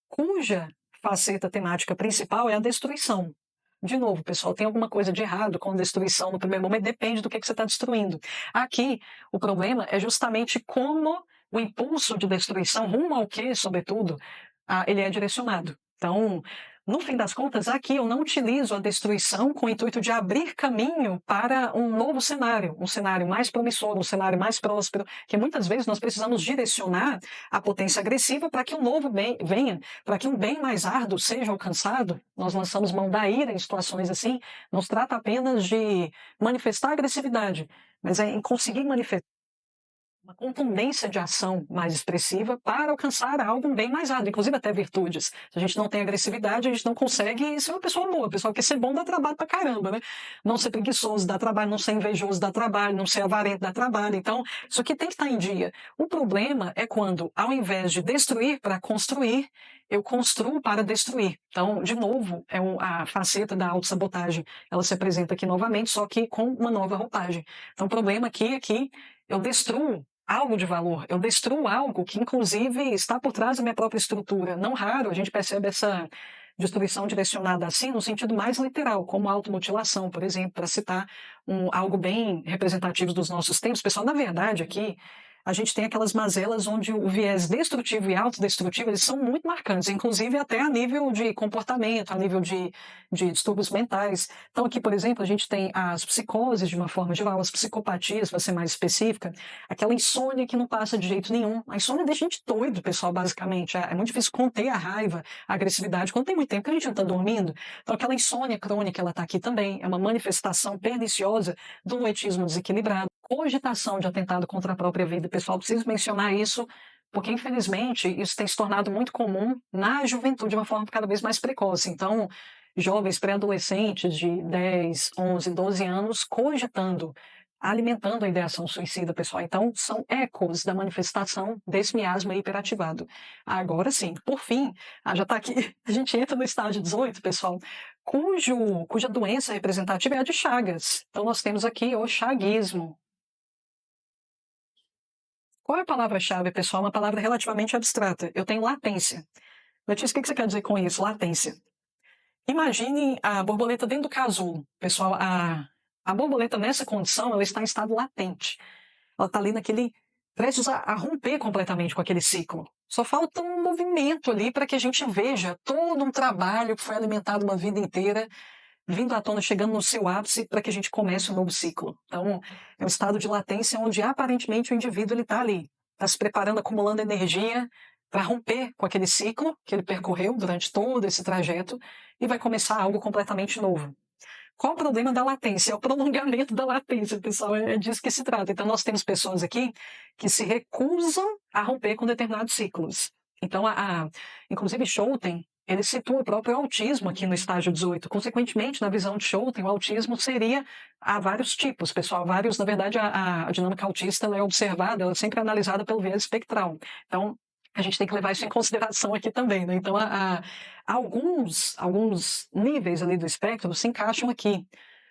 cuja faceta temática principal é a destruição. De novo, pessoal, tem alguma coisa de errado com destruição no primeiro momento? Depende do que você está destruindo. Aqui, o problema é justamente como o impulso de destruição, rumo ao quê, sobretudo, ele é direcionado. Então, no fim das contas, aqui eu não utilizo a destruição com o intuito de abrir caminho para um novo cenário, um cenário mais promissor, um cenário mais próspero, que muitas vezes nós precisamos direcionar a potência agressiva para que um novo bem venha, para que um bem mais árduo seja alcançado. Nós lançamos mão da ira em situações assim, não se trata apenas de manifestar agressividade, mas é em conseguir manifestar uma contundência de ação mais expressiva para alcançar algo bem mais árduo, inclusive até virtudes. Se a gente não tem agressividade, a gente não consegue ser uma pessoa boa. A pessoa quer ser bom dá trabalho pra caramba, né? Não ser preguiçoso dá trabalho, não ser invejoso dá trabalho, não ser avarento dá trabalho. Então, isso aqui tem que estar em dia. O problema é quando, ao invés de destruir para construir, eu construo para destruir. Então, de novo, a faceta da autossabotagem. Ela se apresenta aqui novamente, só que com uma nova roupagem. Então, o problema aqui é que eu destruo algo de valor, eu destruo algo que, inclusive, está por trás da minha própria estrutura. Não raro a gente percebe essa destruição direcionada assim, no sentido mais literal, como a automutilação, por exemplo, para citar algo bem representativo dos nossos tempos. Pessoal, na verdade, aqui, a gente tem aquelas mazelas onde o viés destrutivo e autodestrutivo eles são muito marcantes, inclusive até a nível de comportamento, a nível de distúrbios mentais. Então aqui, por exemplo, a gente tem as psicoses de uma forma geral, as psicopatias, para ser mais específica, aquela insônia que não passa de jeito nenhum. A insônia deixa a gente doido, pessoal, basicamente. É muito difícil conter a raiva, a agressividade, quando tem muito tempo que a gente não está dormindo. Então aquela insônia crônica, ela está aqui também, é uma manifestação perniciosa do noetismo desequilibrado. Cogitação de atentado contra a própria vida. Pessoal, preciso mencionar isso, porque infelizmente isso tem se tornado muito comum na juventude de uma forma cada vez mais precoce. Então, jovens pré-adolescentes de 10, 11, 12 anos cogitando, alimentando a ideação suicida, pessoal. Então, são ecos da manifestação desse miasma hiperativado. Agora sim, por fim, já está aqui, a gente entra no estágio 18, pessoal, cuja doença representativa é a de Chagas. Então, nós temos aqui o chaguismo. Qual é a palavra-chave, pessoal? Uma palavra relativamente abstrata. Eu tenho latência. Letícia, o que você quer dizer com isso? Latência. Imagine a borboleta dentro do casulo. Pessoal, a borboleta nessa condição, ela está em estado latente. Ela está ali prestes a romper completamente com aquele ciclo. Só falta um movimento ali para que a gente veja todo um trabalho que foi alimentado uma vida inteira vindo à tona, chegando no seu ápice para que a gente comece um novo ciclo. Então, é um estado de latência onde aparentemente o indivíduo está ali, está se preparando, acumulando energia para romper com aquele ciclo que ele percorreu durante todo esse trajeto e vai começar algo completamente novo. Qual o problema da latência? É o prolongamento da latência, pessoal, é disso que se trata. Então, nós temos pessoas aqui que se recusam a romper com determinados ciclos. Então, inclusive, Schouten, ele situa o próprio autismo aqui no estágio 18. Consequentemente, na visão de Schouten, o autismo há vários tipos, pessoal. Na verdade, a dinâmica autista ela é observada, ela é sempre analisada pelo viés espectral. Então, a gente tem que levar isso em consideração aqui também, né? Então, alguns níveis ali do espectro se encaixam aqui.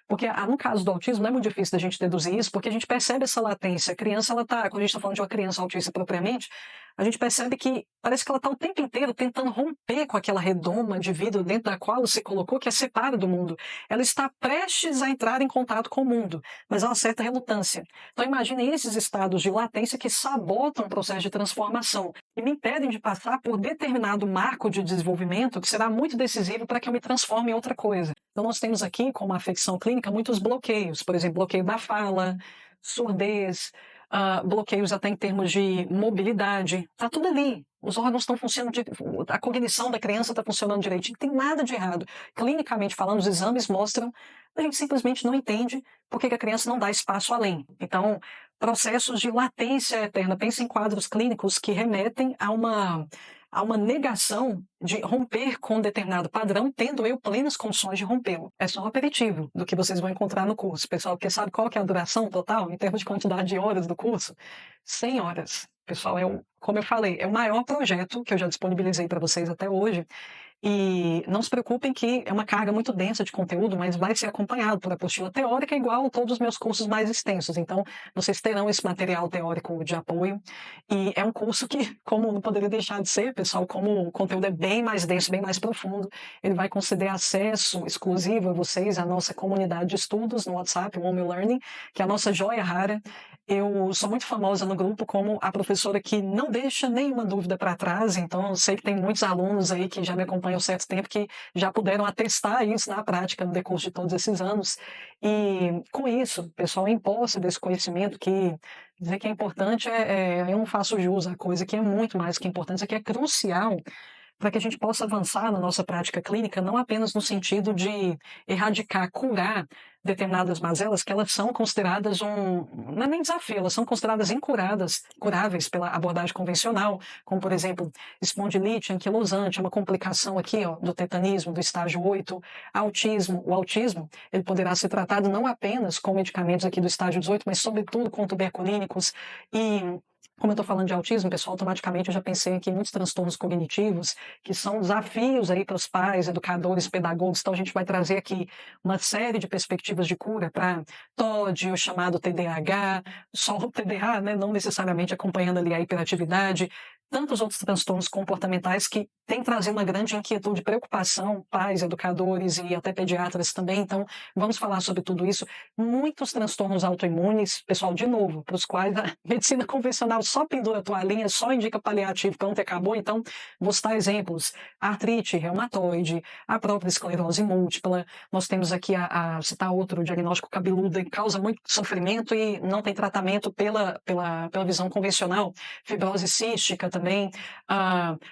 Porque no caso do autismo não é muito difícil da gente deduzir isso, porque a gente percebe essa latência. A criança, quando a gente está falando de uma criança autista propriamente, a gente percebe que parece que ela está o tempo inteiro tentando romper com aquela redoma de vidro dentro da qual ela se colocou, que a separa do mundo. Ela está prestes a entrar em contato com o mundo, mas há uma certa relutância. Então imaginem esses estados de latência que sabotam o processo de transformação e me impedem de passar por determinado marco de desenvolvimento que será muito decisivo para que eu me transforme em outra coisa. Então nós temos aqui, como afecção clínica, muitos bloqueios. Por exemplo, bloqueio da fala, surdez, bloqueios até em termos de mobilidade. Está tudo ali. Os órgãos estão funcionando, a cognição da criança está funcionando direitinho. Não tem nada de errado. Clinicamente falando, os exames mostram, a gente simplesmente não entende por que a criança não dá espaço além. Então, processos de latência eterna. Pensa em quadros clínicos que remetem a uma negação de romper com um determinado padrão, tendo eu plenas condições de rompê-lo. É só um aperitivo do que vocês vão encontrar no curso. Pessoal, porque sabe qual que é a duração total, em termos de quantidade de horas do curso? 100 horas. Pessoal, como eu falei, é o maior projeto que eu já disponibilizei para vocês até hoje. E não se preocupem que é uma carga muito densa de conteúdo, mas vai ser acompanhado por apostila teórica igual a todos os meus cursos mais extensos. Então, vocês terão esse material teórico de apoio. E é um curso que, como não poderia deixar de ser, pessoal, como o conteúdo é bem mais denso, bem mais profundo, ele vai conceder acesso exclusivo a vocês, à nossa comunidade de estudos no WhatsApp, o Home Learning, que é a nossa joia rara. Eu sou muito famosa no grupo como a professora que não deixa nenhuma dúvida para trás, então eu sei que tem muitos alunos aí que já me acompanham há certo tempo que já puderam atestar isso na prática no decurso de todos esses anos. E com isso, pessoal, em posse desse conhecimento que dizer que é importante eu não faço jus à coisa que é muito mais que importante, isso aqui é crucial para que a gente possa avançar na nossa prática clínica, não apenas no sentido de erradicar, curar determinadas mazelas, que elas são consideradas não é nem desafio, elas são consideradas curáveis pela abordagem convencional, como, por exemplo, espondilite anquilosante, uma complicação aqui, ó, do tetanismo, do estágio 8, autismo. O autismo, ele poderá ser tratado não apenas com medicamentos aqui do estágio 18, mas sobretudo com tuberculínicos e como eu estou falando de autismo, pessoal, automaticamente eu já pensei aqui em muitos transtornos cognitivos, que são desafios aí para os pais, educadores, pedagogos. Então, a gente vai trazer aqui uma série de perspectivas de cura para TOD, o chamado TDAH, só o TDAH, né, não necessariamente acompanhando ali a hiperatividade, tantos outros transtornos comportamentais que têm trazido uma grande inquietude, preocupação, pais, educadores e até pediatras também. Então, vamos falar sobre tudo isso. Muitos transtornos autoimunes, pessoal, de novo, para os quais a medicina convencional só pendura a toalhinha, só indica paliativo, pronto, acabou. Então, vou citar exemplos: artrite reumatoide, a própria esclerose múltipla. Nós temos aqui citar outro diagnóstico cabeludo que causa muito sofrimento e não tem tratamento pela visão convencional, fibrose cística também,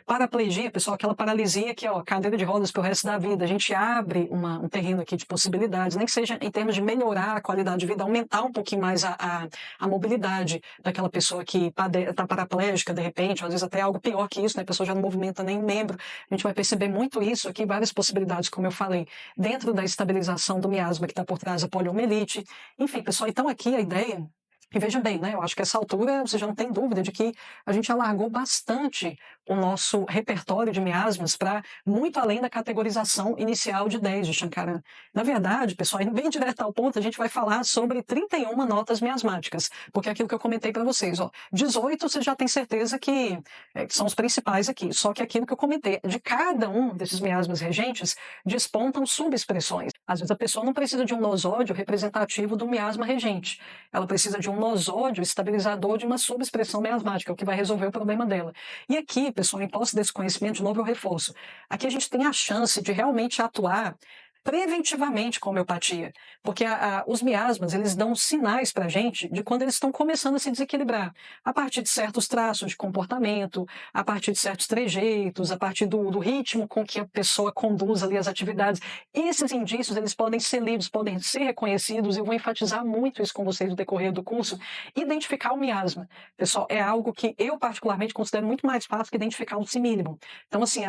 paraplegia, pessoal, aquela paralisia que, ó, cadeira de rodas para o resto da vida. A gente abre um terreno aqui de possibilidades, nem que seja em termos de melhorar a qualidade de vida, aumentar um pouquinho mais a mobilidade daquela pessoa que está paraplégica, de repente, ou às vezes até algo pior que isso, né? A pessoa já não movimenta nem um membro. A gente vai perceber muito isso aqui, várias possibilidades, como eu falei, dentro da estabilização do miasma que está por trás da poliomielite. Enfim, pessoal, então aqui a ideia. E veja bem, né? Eu acho que essa altura você já não tem dúvida de que a gente alargou bastante o nosso repertório de miasmas para muito além da categorização inicial de 10 de Shankaran. Na verdade, pessoal, indo bem direto ao ponto, a gente vai falar sobre 31 notas miasmáticas, porque é aquilo que eu comentei para vocês, ó, 18 você já tem certeza que são os principais aqui, só que aquilo que eu comentei, de cada um desses miasmas regentes, despontam subexpressões. Às vezes a pessoa não precisa de um nosódio representativo do miasma regente, ela precisa de um nosódio estabilizador de uma subexpressão miasmática, o que vai resolver o problema dela. E aqui, pessoal, em posse desse conhecimento, de novo eu reforço, aqui a gente tem a chance de realmente atuar preventivamente com a homeopatia, porque os miasmas, eles dão sinais para a gente de quando eles estão começando a se desequilibrar, a partir de certos traços de comportamento, a partir de certos trejeitos, a partir do ritmo com que a pessoa conduz ali as atividades. Esses indícios, eles podem ser lidos, podem ser reconhecidos, e eu vou enfatizar muito isso com vocês no decorrer do curso. Identificar o miasma, pessoal, é algo que eu particularmente considero muito mais fácil que identificar um simílimo. Então, assim,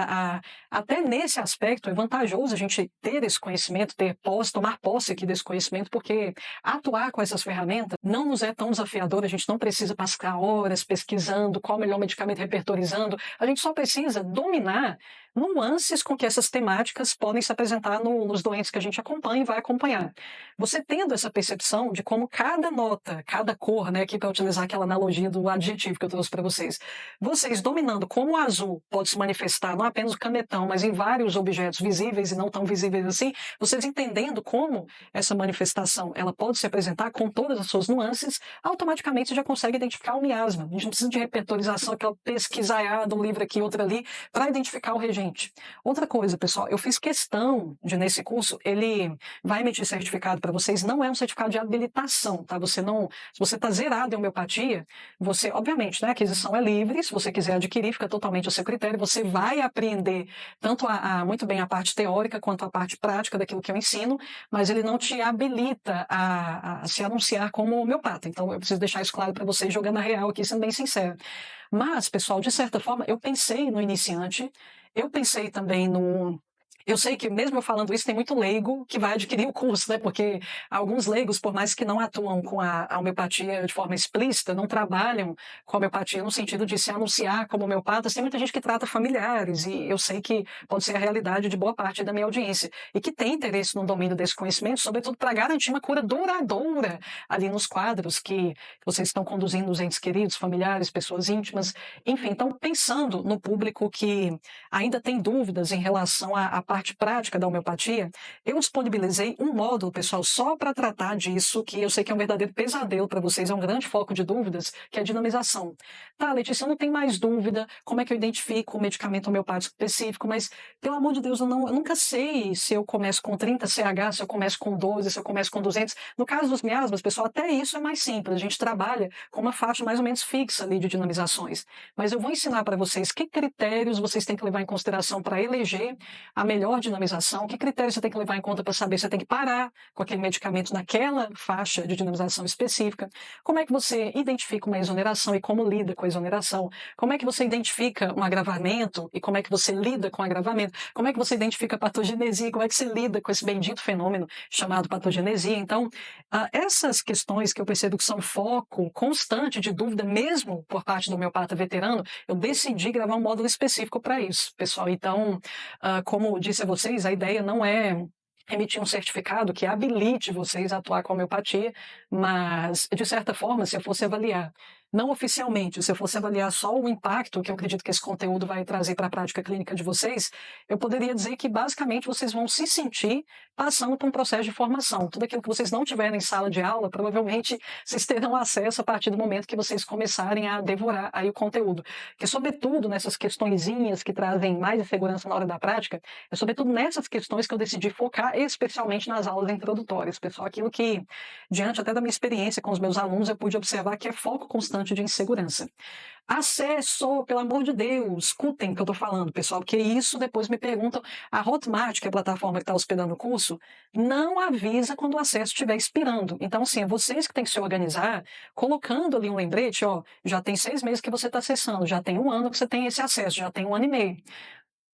até nesse aspecto é vantajoso a gente ter esse conhecimento, tomar posse aqui desse conhecimento, porque atuar com essas ferramentas não nos é tão desafiador, a gente não precisa passar horas pesquisando qual o melhor medicamento, repertorizando, a gente só precisa dominar nuances com que essas temáticas podem se apresentar nos doentes que a gente acompanha e vai acompanhar. Você tendo essa percepção de como cada nota, cada cor, né, aqui para utilizar aquela analogia do adjetivo que eu trouxe para vocês dominando como o azul pode se manifestar não apenas no canetão, mas em vários objetos visíveis e não tão visíveis assim, vocês entendendo como essa manifestação ela pode se apresentar com todas as suas nuances, automaticamente você já consegue identificar o miasma. A gente não precisa de repertorização, aquela pesquisaiada, um livro aqui, outro ali, para identificar o regente. Outra coisa, pessoal, eu fiz questão de, nesse curso, ele vai emitir certificado para vocês, não é um certificado de habilitação, tá? Se você está zerado em homeopatia, você, obviamente, né, a aquisição é livre, se você quiser adquirir, fica totalmente ao seu critério, você vai apreender tanto muito bem a parte teórica quanto a parte prática daquilo que eu ensino, mas ele não te habilita a se anunciar como homeopata. Então, eu preciso deixar isso claro para vocês, jogando a real aqui, sendo bem sincero. Mas, pessoal, de certa forma, eu pensei no iniciante, eu pensei também no... Eu sei que, mesmo eu falando isso, tem muito leigo que vai adquirir o curso, né? Porque alguns leigos, por mais que não atuam com a homeopatia de forma explícita, não trabalham com a homeopatia no sentido de se anunciar como homeopata, tem muita gente que trata familiares, e eu sei que pode ser a realidade de boa parte da minha audiência, e que tem interesse no domínio desse conhecimento, sobretudo para garantir uma cura duradoura ali nos quadros que vocês estão conduzindo os entes queridos, familiares, pessoas íntimas, enfim. Então, pensando no público que ainda tem dúvidas em relação à parte parte prática da homeopatia, eu disponibilizei um módulo, pessoal, só para tratar disso, que eu sei que é um verdadeiro pesadelo para vocês, é um grande foco de dúvidas, que é a dinamização. Tá, Letícia, eu não tenho mais dúvida como é que eu identifico o medicamento homeopático específico, mas, pelo amor de Deus, eu nunca sei se eu começo com 30 CH, se eu começo com 12, se eu começo com 200. No caso dos miasmas, pessoal, até isso é mais simples. A gente trabalha com uma faixa mais ou menos fixa ali de dinamizações. Mas eu vou ensinar para vocês que critérios vocês têm que levar em consideração para eleger a melhor dinamização, que critérios você tem que levar em conta para saber se você tem que parar com aquele medicamento naquela faixa de dinamização específica, como é que você identifica uma exoneração e como lida com a exoneração, como é que você identifica um agravamento e como é que você lida com o agravamento, como é que você identifica a patogenesia e como é que você lida com esse bendito fenômeno chamado patogenesia. Então, essas questões que eu percebo que são foco constante de dúvida, mesmo por parte do homeopata veterano, eu decidi gravar um módulo específico para isso, pessoal. Então, como disse a vocês, a ideia não é emitir um certificado que habilite vocês a atuar com a homeopatia, mas, de certa forma, se eu fosse avaliar, não oficialmente, se eu fosse avaliar só o impacto que eu acredito que esse conteúdo vai trazer para a prática clínica de vocês, eu poderia dizer que, basicamente, vocês vão se sentir passando por um processo de formação. Tudo aquilo que vocês não tiverem em sala de aula, provavelmente vocês terão acesso a partir do momento que vocês começarem a devorar aí o conteúdo. Que, sobretudo, nessas questõezinhas que trazem mais insegurança na hora da prática, é sobretudo nessas questões que eu decidi focar, especialmente nas aulas introdutórias, pessoal. Aquilo que, diante até da minha experiência com os meus alunos, eu pude observar que é foco constante de insegurança. Acesso, pelo amor de Deus, escutem o que eu estou falando, pessoal, porque isso depois me perguntam. A Hotmart, que é a plataforma que está hospedando o curso, não avisa quando o acesso estiver expirando. Então, assim, é vocês que têm que se organizar, colocando ali um lembrete, ó, já tem 6 meses que você está acessando, já tem 1 ano que você tem esse acesso, já tem 1 ano e meio.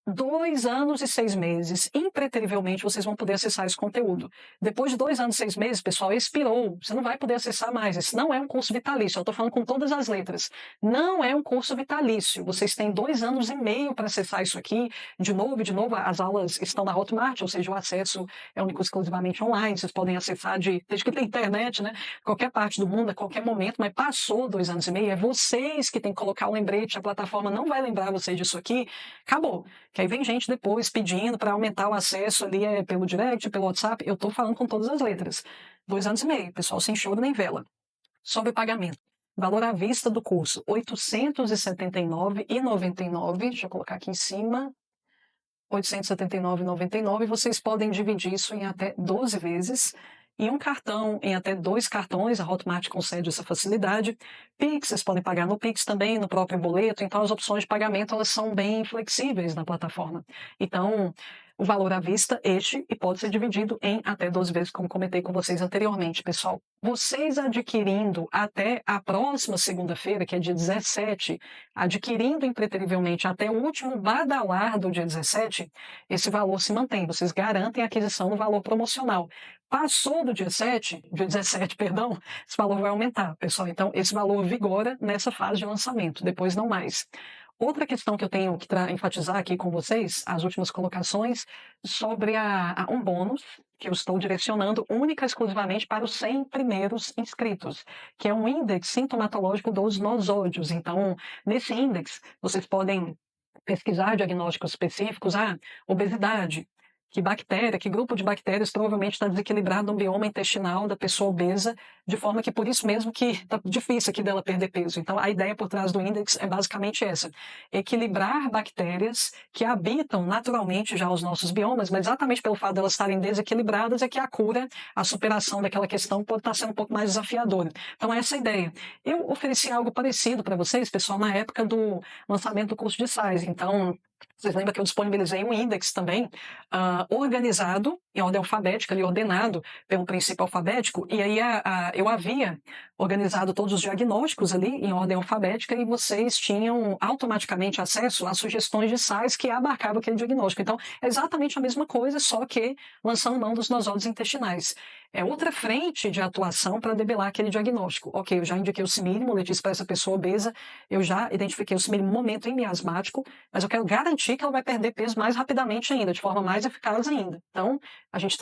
2 anos e 6 meses, impreterivelmente, vocês vão poder acessar esse conteúdo. Depois de 2 anos e 6 meses, pessoal, expirou. Você não vai poder acessar mais. Esse não é um curso vitalício. Eu estou falando com todas as letras. Não é um curso vitalício. Vocês têm 2 anos e meio para acessar isso aqui. De novo, as aulas estão na Hotmart, ou seja, o acesso é único exclusivamente online. Vocês podem acessar desde que tem internet, né? Qualquer parte do mundo, a qualquer momento, mas passou 2 anos e meio, é vocês que têm que colocar o lembrete, a plataforma não vai lembrar vocês disso aqui. Acabou. Que aí vem gente depois pedindo para aumentar o acesso ali pelo direct, pelo WhatsApp. Eu estou falando com todas as letras. 2 anos e meio, pessoal, sem choro nem vela. Sobre o pagamento. Valor à vista do curso, R$ 879,99. Deixa eu colocar aqui em cima. R$ 879,99. Vocês podem dividir isso em até 12 vezes. Em um cartão, em até 2 cartões, a Hotmart concede essa facilidade. Pix, vocês podem pagar no Pix também, no próprio boleto. Então, as opções de pagamento, elas são bem flexíveis na plataforma. Então, o valor à vista, e pode ser dividido em até 12 vezes, como comentei com vocês anteriormente, pessoal. Vocês adquirindo até a próxima segunda-feira, que é dia 17, adquirindo impreterivelmente até o último badalar do dia 17, esse valor se mantém. Vocês garantem a aquisição no valor promocional. Passou do dia 17, perdão, esse valor vai aumentar, pessoal. Então, esse valor vigora nessa fase de lançamento, depois não mais. Outra questão que eu tenho que enfatizar aqui com vocês, as últimas colocações, sobre um bônus que eu estou direcionando única e exclusivamente para os 100 primeiros inscritos, que é um índice sintomatológico dos nosódios. Então, nesse índice, vocês podem pesquisar diagnósticos específicos, obesidade, que bactéria, que grupo de bactérias provavelmente está desequilibrado no bioma intestinal da pessoa obesa, de forma que por isso mesmo que está difícil aqui dela perder peso. Então, a ideia por trás do índice é basicamente essa: equilibrar bactérias que habitam naturalmente já os nossos biomas, mas exatamente pelo fato de elas estarem desequilibradas é que a cura, a superação daquela questão pode estar sendo um pouco mais desafiadora. Então, essa é a ideia. Eu ofereci algo parecido para vocês, pessoal, na época do lançamento do curso de SAIS. Então, vocês lembram que eu disponibilizei um índice também, organizado em ordem alfabética, ali ordenado pelo princípio alfabético, e aí eu havia organizado todos os diagnósticos ali em ordem alfabética e vocês tinham automaticamente acesso às sugestões de sais que abarcavam aquele diagnóstico. Então, é exatamente a mesma coisa, só que lançando mão dos nosódios intestinais. É outra frente de atuação para debelar aquele diagnóstico. Ok, eu já indiquei o simílimo, Letícia, para essa pessoa obesa, eu já identifiquei o simílimo momento em miasmático, mas eu quero garantir que ela vai perder peso mais rapidamente ainda, de forma mais eficaz ainda. Então, a gente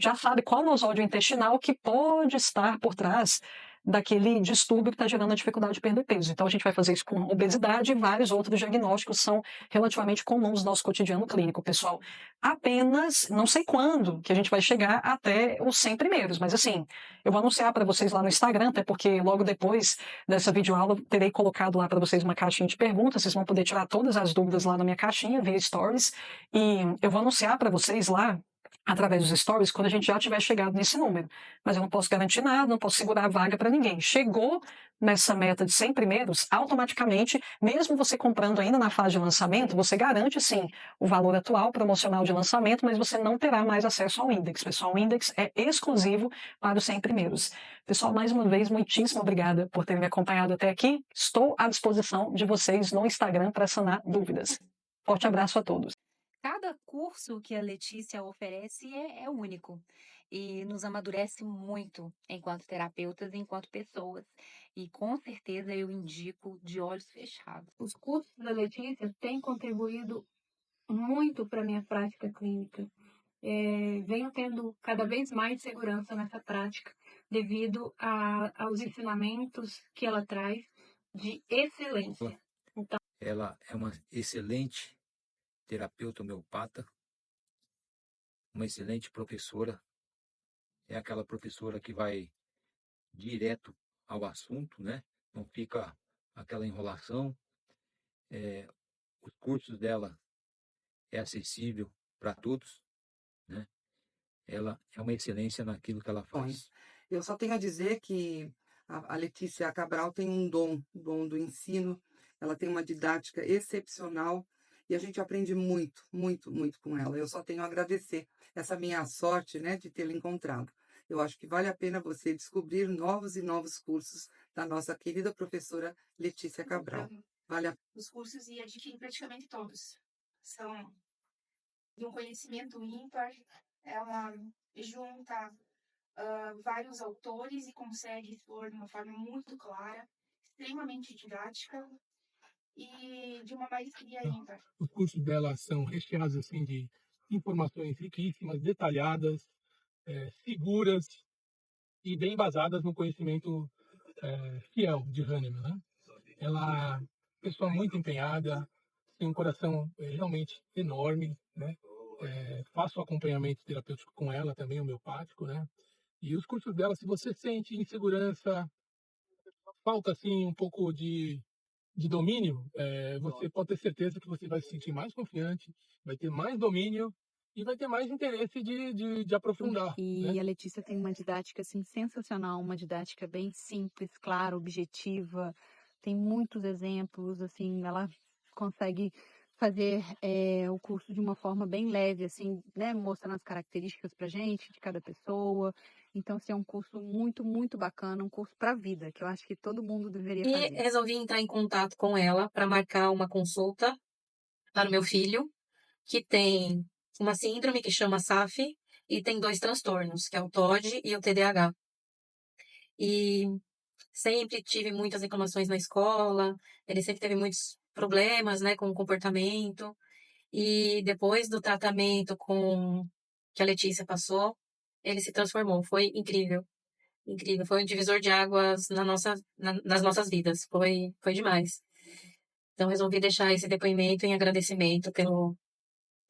já sabe qual nosódio intestinal que pode estar por trás daquele distúrbio que está gerando a dificuldade de perder peso. Então, a gente vai fazer isso com obesidade e vários outros diagnósticos são relativamente comuns no nosso cotidiano clínico, pessoal. Apenas, não sei quando, que a gente vai chegar até os 100 primeiros, mas assim, eu vou anunciar para vocês lá no Instagram, até porque logo depois dessa videoaula eu terei colocado lá para vocês uma caixinha de perguntas, vocês vão poder tirar todas as dúvidas lá na minha caixinha, via Stories, e eu vou anunciar para vocês lá, através dos stories, quando a gente já tiver chegado nesse número. Mas eu não posso garantir nada, não posso segurar a vaga para ninguém. Chegou nessa meta de 100 primeiros, automaticamente, mesmo você comprando ainda na fase de lançamento, você garante, sim, o valor atual promocional de lançamento, mas você não terá mais acesso ao Index. Pessoal, o Index é exclusivo para os 100 primeiros. Pessoal, mais uma vez, muitíssimo obrigada por terem me acompanhado até aqui. Estou à disposição de vocês no Instagram para sanar dúvidas. Forte abraço a todos. Cada curso que a Letícia oferece é único e nos amadurece muito enquanto terapeutas e enquanto pessoas. E com certeza eu indico de olhos fechados. Os cursos da Letícia têm contribuído muito para a minha prática clínica. Venho tendo cada vez mais segurança nessa prática devido aos ensinamentos que ela traz de excelência. Ela é uma excelente terapeuta homeopata, uma excelente professora, é aquela professora que vai direto ao assunto, né? Não fica aquela enrolação. Os cursos dela é acessível para todos, né? Ela é uma excelência naquilo que ela faz. Eu só tenho a dizer que a Letícia Cabral tem um dom do ensino, ela tem uma didática excepcional e a gente aprende muito, muito, muito com ela. Eu só tenho a agradecer essa minha sorte, né, de tê-la encontrado. Eu acho que vale a pena você descobrir novos e novos cursos da nossa querida professora Letícia Cabral. Os cursos e adquiri praticamente todos. São de um conhecimento ímpar, ela junta vários autores e consegue expor de uma forma muito clara, extremamente didática e de uma maestria ímpar. Os cursos dela são recheados assim de informações riquíssimas, detalhadas, seguras e bem basadas no conhecimento fiel de Hahnemann, né? Ela é uma pessoa muito empenhada, tem um coração realmente enorme, né? Faço acompanhamento terapêutico com ela também, homeopático, né? E os cursos dela, se você sente insegurança, falta assim um pouco de domínio, você pode ter certeza que você vai se sentir mais confiante, vai ter mais domínio e vai ter mais interesse de aprofundar. E né? a Letícia tem uma didática assim sensacional, uma didática bem simples, clara, objetiva. Tem muitos exemplos, assim, ela consegue fazer o curso de uma forma bem leve, assim, né, mostrando as características pra gente, de cada pessoa. Então, assim, é um curso muito, muito bacana, um curso para a vida, que eu acho que todo mundo deveria E fazer. resolvi entrar em contato com ela para marcar uma consulta para o meu filho, que tem uma síndrome que chama SAF e tem 2 transtornos, que é o TOD e o TDAH. E sempre tive muitas reclamações na escola, ele sempre teve muitos problemas, né, com o comportamento. E depois do tratamento que a Letícia passou, ele se transformou. Foi incrível. Incrível. Foi um divisor de águas nas nossas vidas. Foi demais. Então, resolvi deixar esse depoimento em agradecimento pelo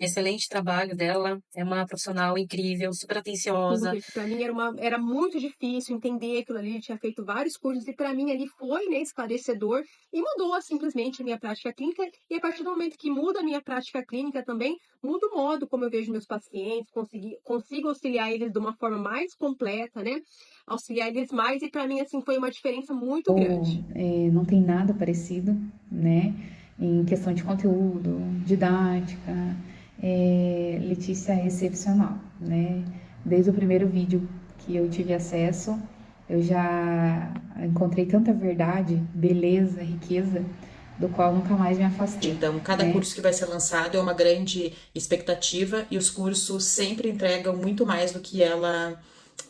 excelente trabalho dela. É uma profissional incrível, super atenciosa. Para mim era muito difícil entender aquilo ali, tinha feito vários cursos e para mim ali foi, né, esclarecedor e mudou simplesmente a minha prática clínica e a partir do momento que muda a minha prática clínica também, muda o modo como eu vejo meus pacientes, consigo auxiliar eles de uma forma mais completa, né, auxiliar eles mais e para mim assim foi uma diferença muito grande. Não tem nada parecido, né, em questão de conteúdo, didática. Letícia é excepcional, né? Desde o primeiro vídeo que eu tive acesso, eu já encontrei tanta verdade, beleza, riqueza, do qual nunca mais me afastei. Então, cada curso que vai ser lançado é uma grande expectativa e os cursos sempre entregam muito mais do que ela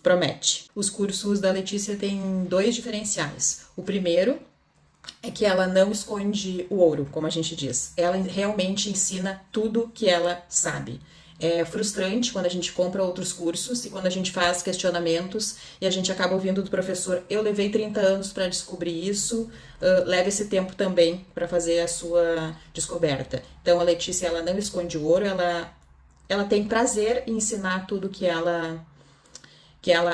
promete. Os cursos da Letícia têm 2 diferenciais. O primeiro é que ela não esconde o ouro, como a gente diz. Ela realmente ensina tudo que ela sabe. É frustrante quando a gente compra outros cursos e quando a gente faz questionamentos e a gente acaba ouvindo do professor: eu levei 30 anos para descobrir isso, leva esse tempo também para fazer a sua descoberta. Então a Letícia, ela não esconde o ouro, ela tem prazer em ensinar tudo que ela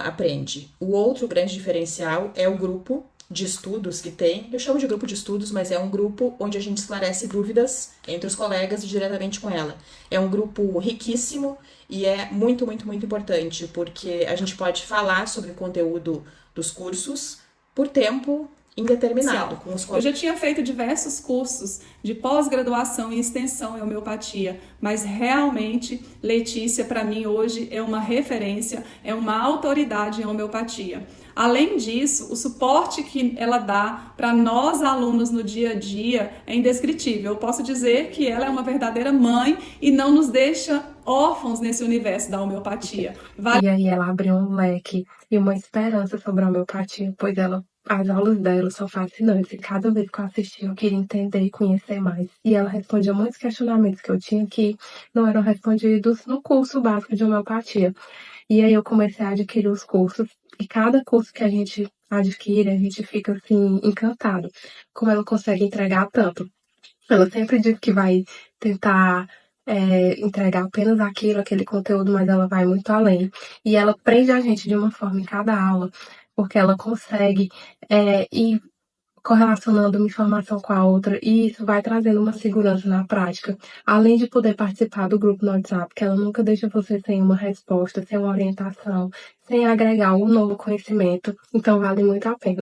aprende. O outro grande diferencial é o grupo de estudos que tem. Eu chamo de grupo de estudos, mas é um grupo onde a gente esclarece dúvidas entre os colegas e diretamente com ela. É um grupo riquíssimo e é muito, muito, muito importante, porque a gente pode falar sobre o conteúdo dos cursos por tempo indeterminado. Com os Eu já tinha feito diversos cursos de pós-graduação e extensão em homeopatia, mas realmente Letícia, para mim, hoje é uma referência, é uma autoridade em homeopatia. Além disso, o suporte que ela dá para nós alunos no dia a dia é indescritível. Eu posso dizer que ela é uma verdadeira mãe e não nos deixa órfãos nesse universo da homeopatia. E aí ela abriu um leque e uma esperança sobre a homeopatia, pois as aulas dela são fascinantes e cada vez que eu assistia eu queria entender e conhecer mais. E ela respondia muitos questionamentos que eu tinha que não eram respondidos no curso básico de homeopatia. E aí eu comecei a adquirir os cursos e cada curso que a gente adquire, a gente fica assim encantado, como ela consegue entregar tanto. Ela sempre diz que vai tentar entregar apenas aquele conteúdo, mas ela vai muito além. E ela prende a gente de uma forma em cada aula, porque ela consegue ir correlacionando uma informação com a outra, e isso vai trazendo uma segurança na prática. Além de poder participar do grupo no WhatsApp, que ela nunca deixa você sem uma resposta, sem uma orientação, sem agregar um novo conhecimento. Então vale muito a pena.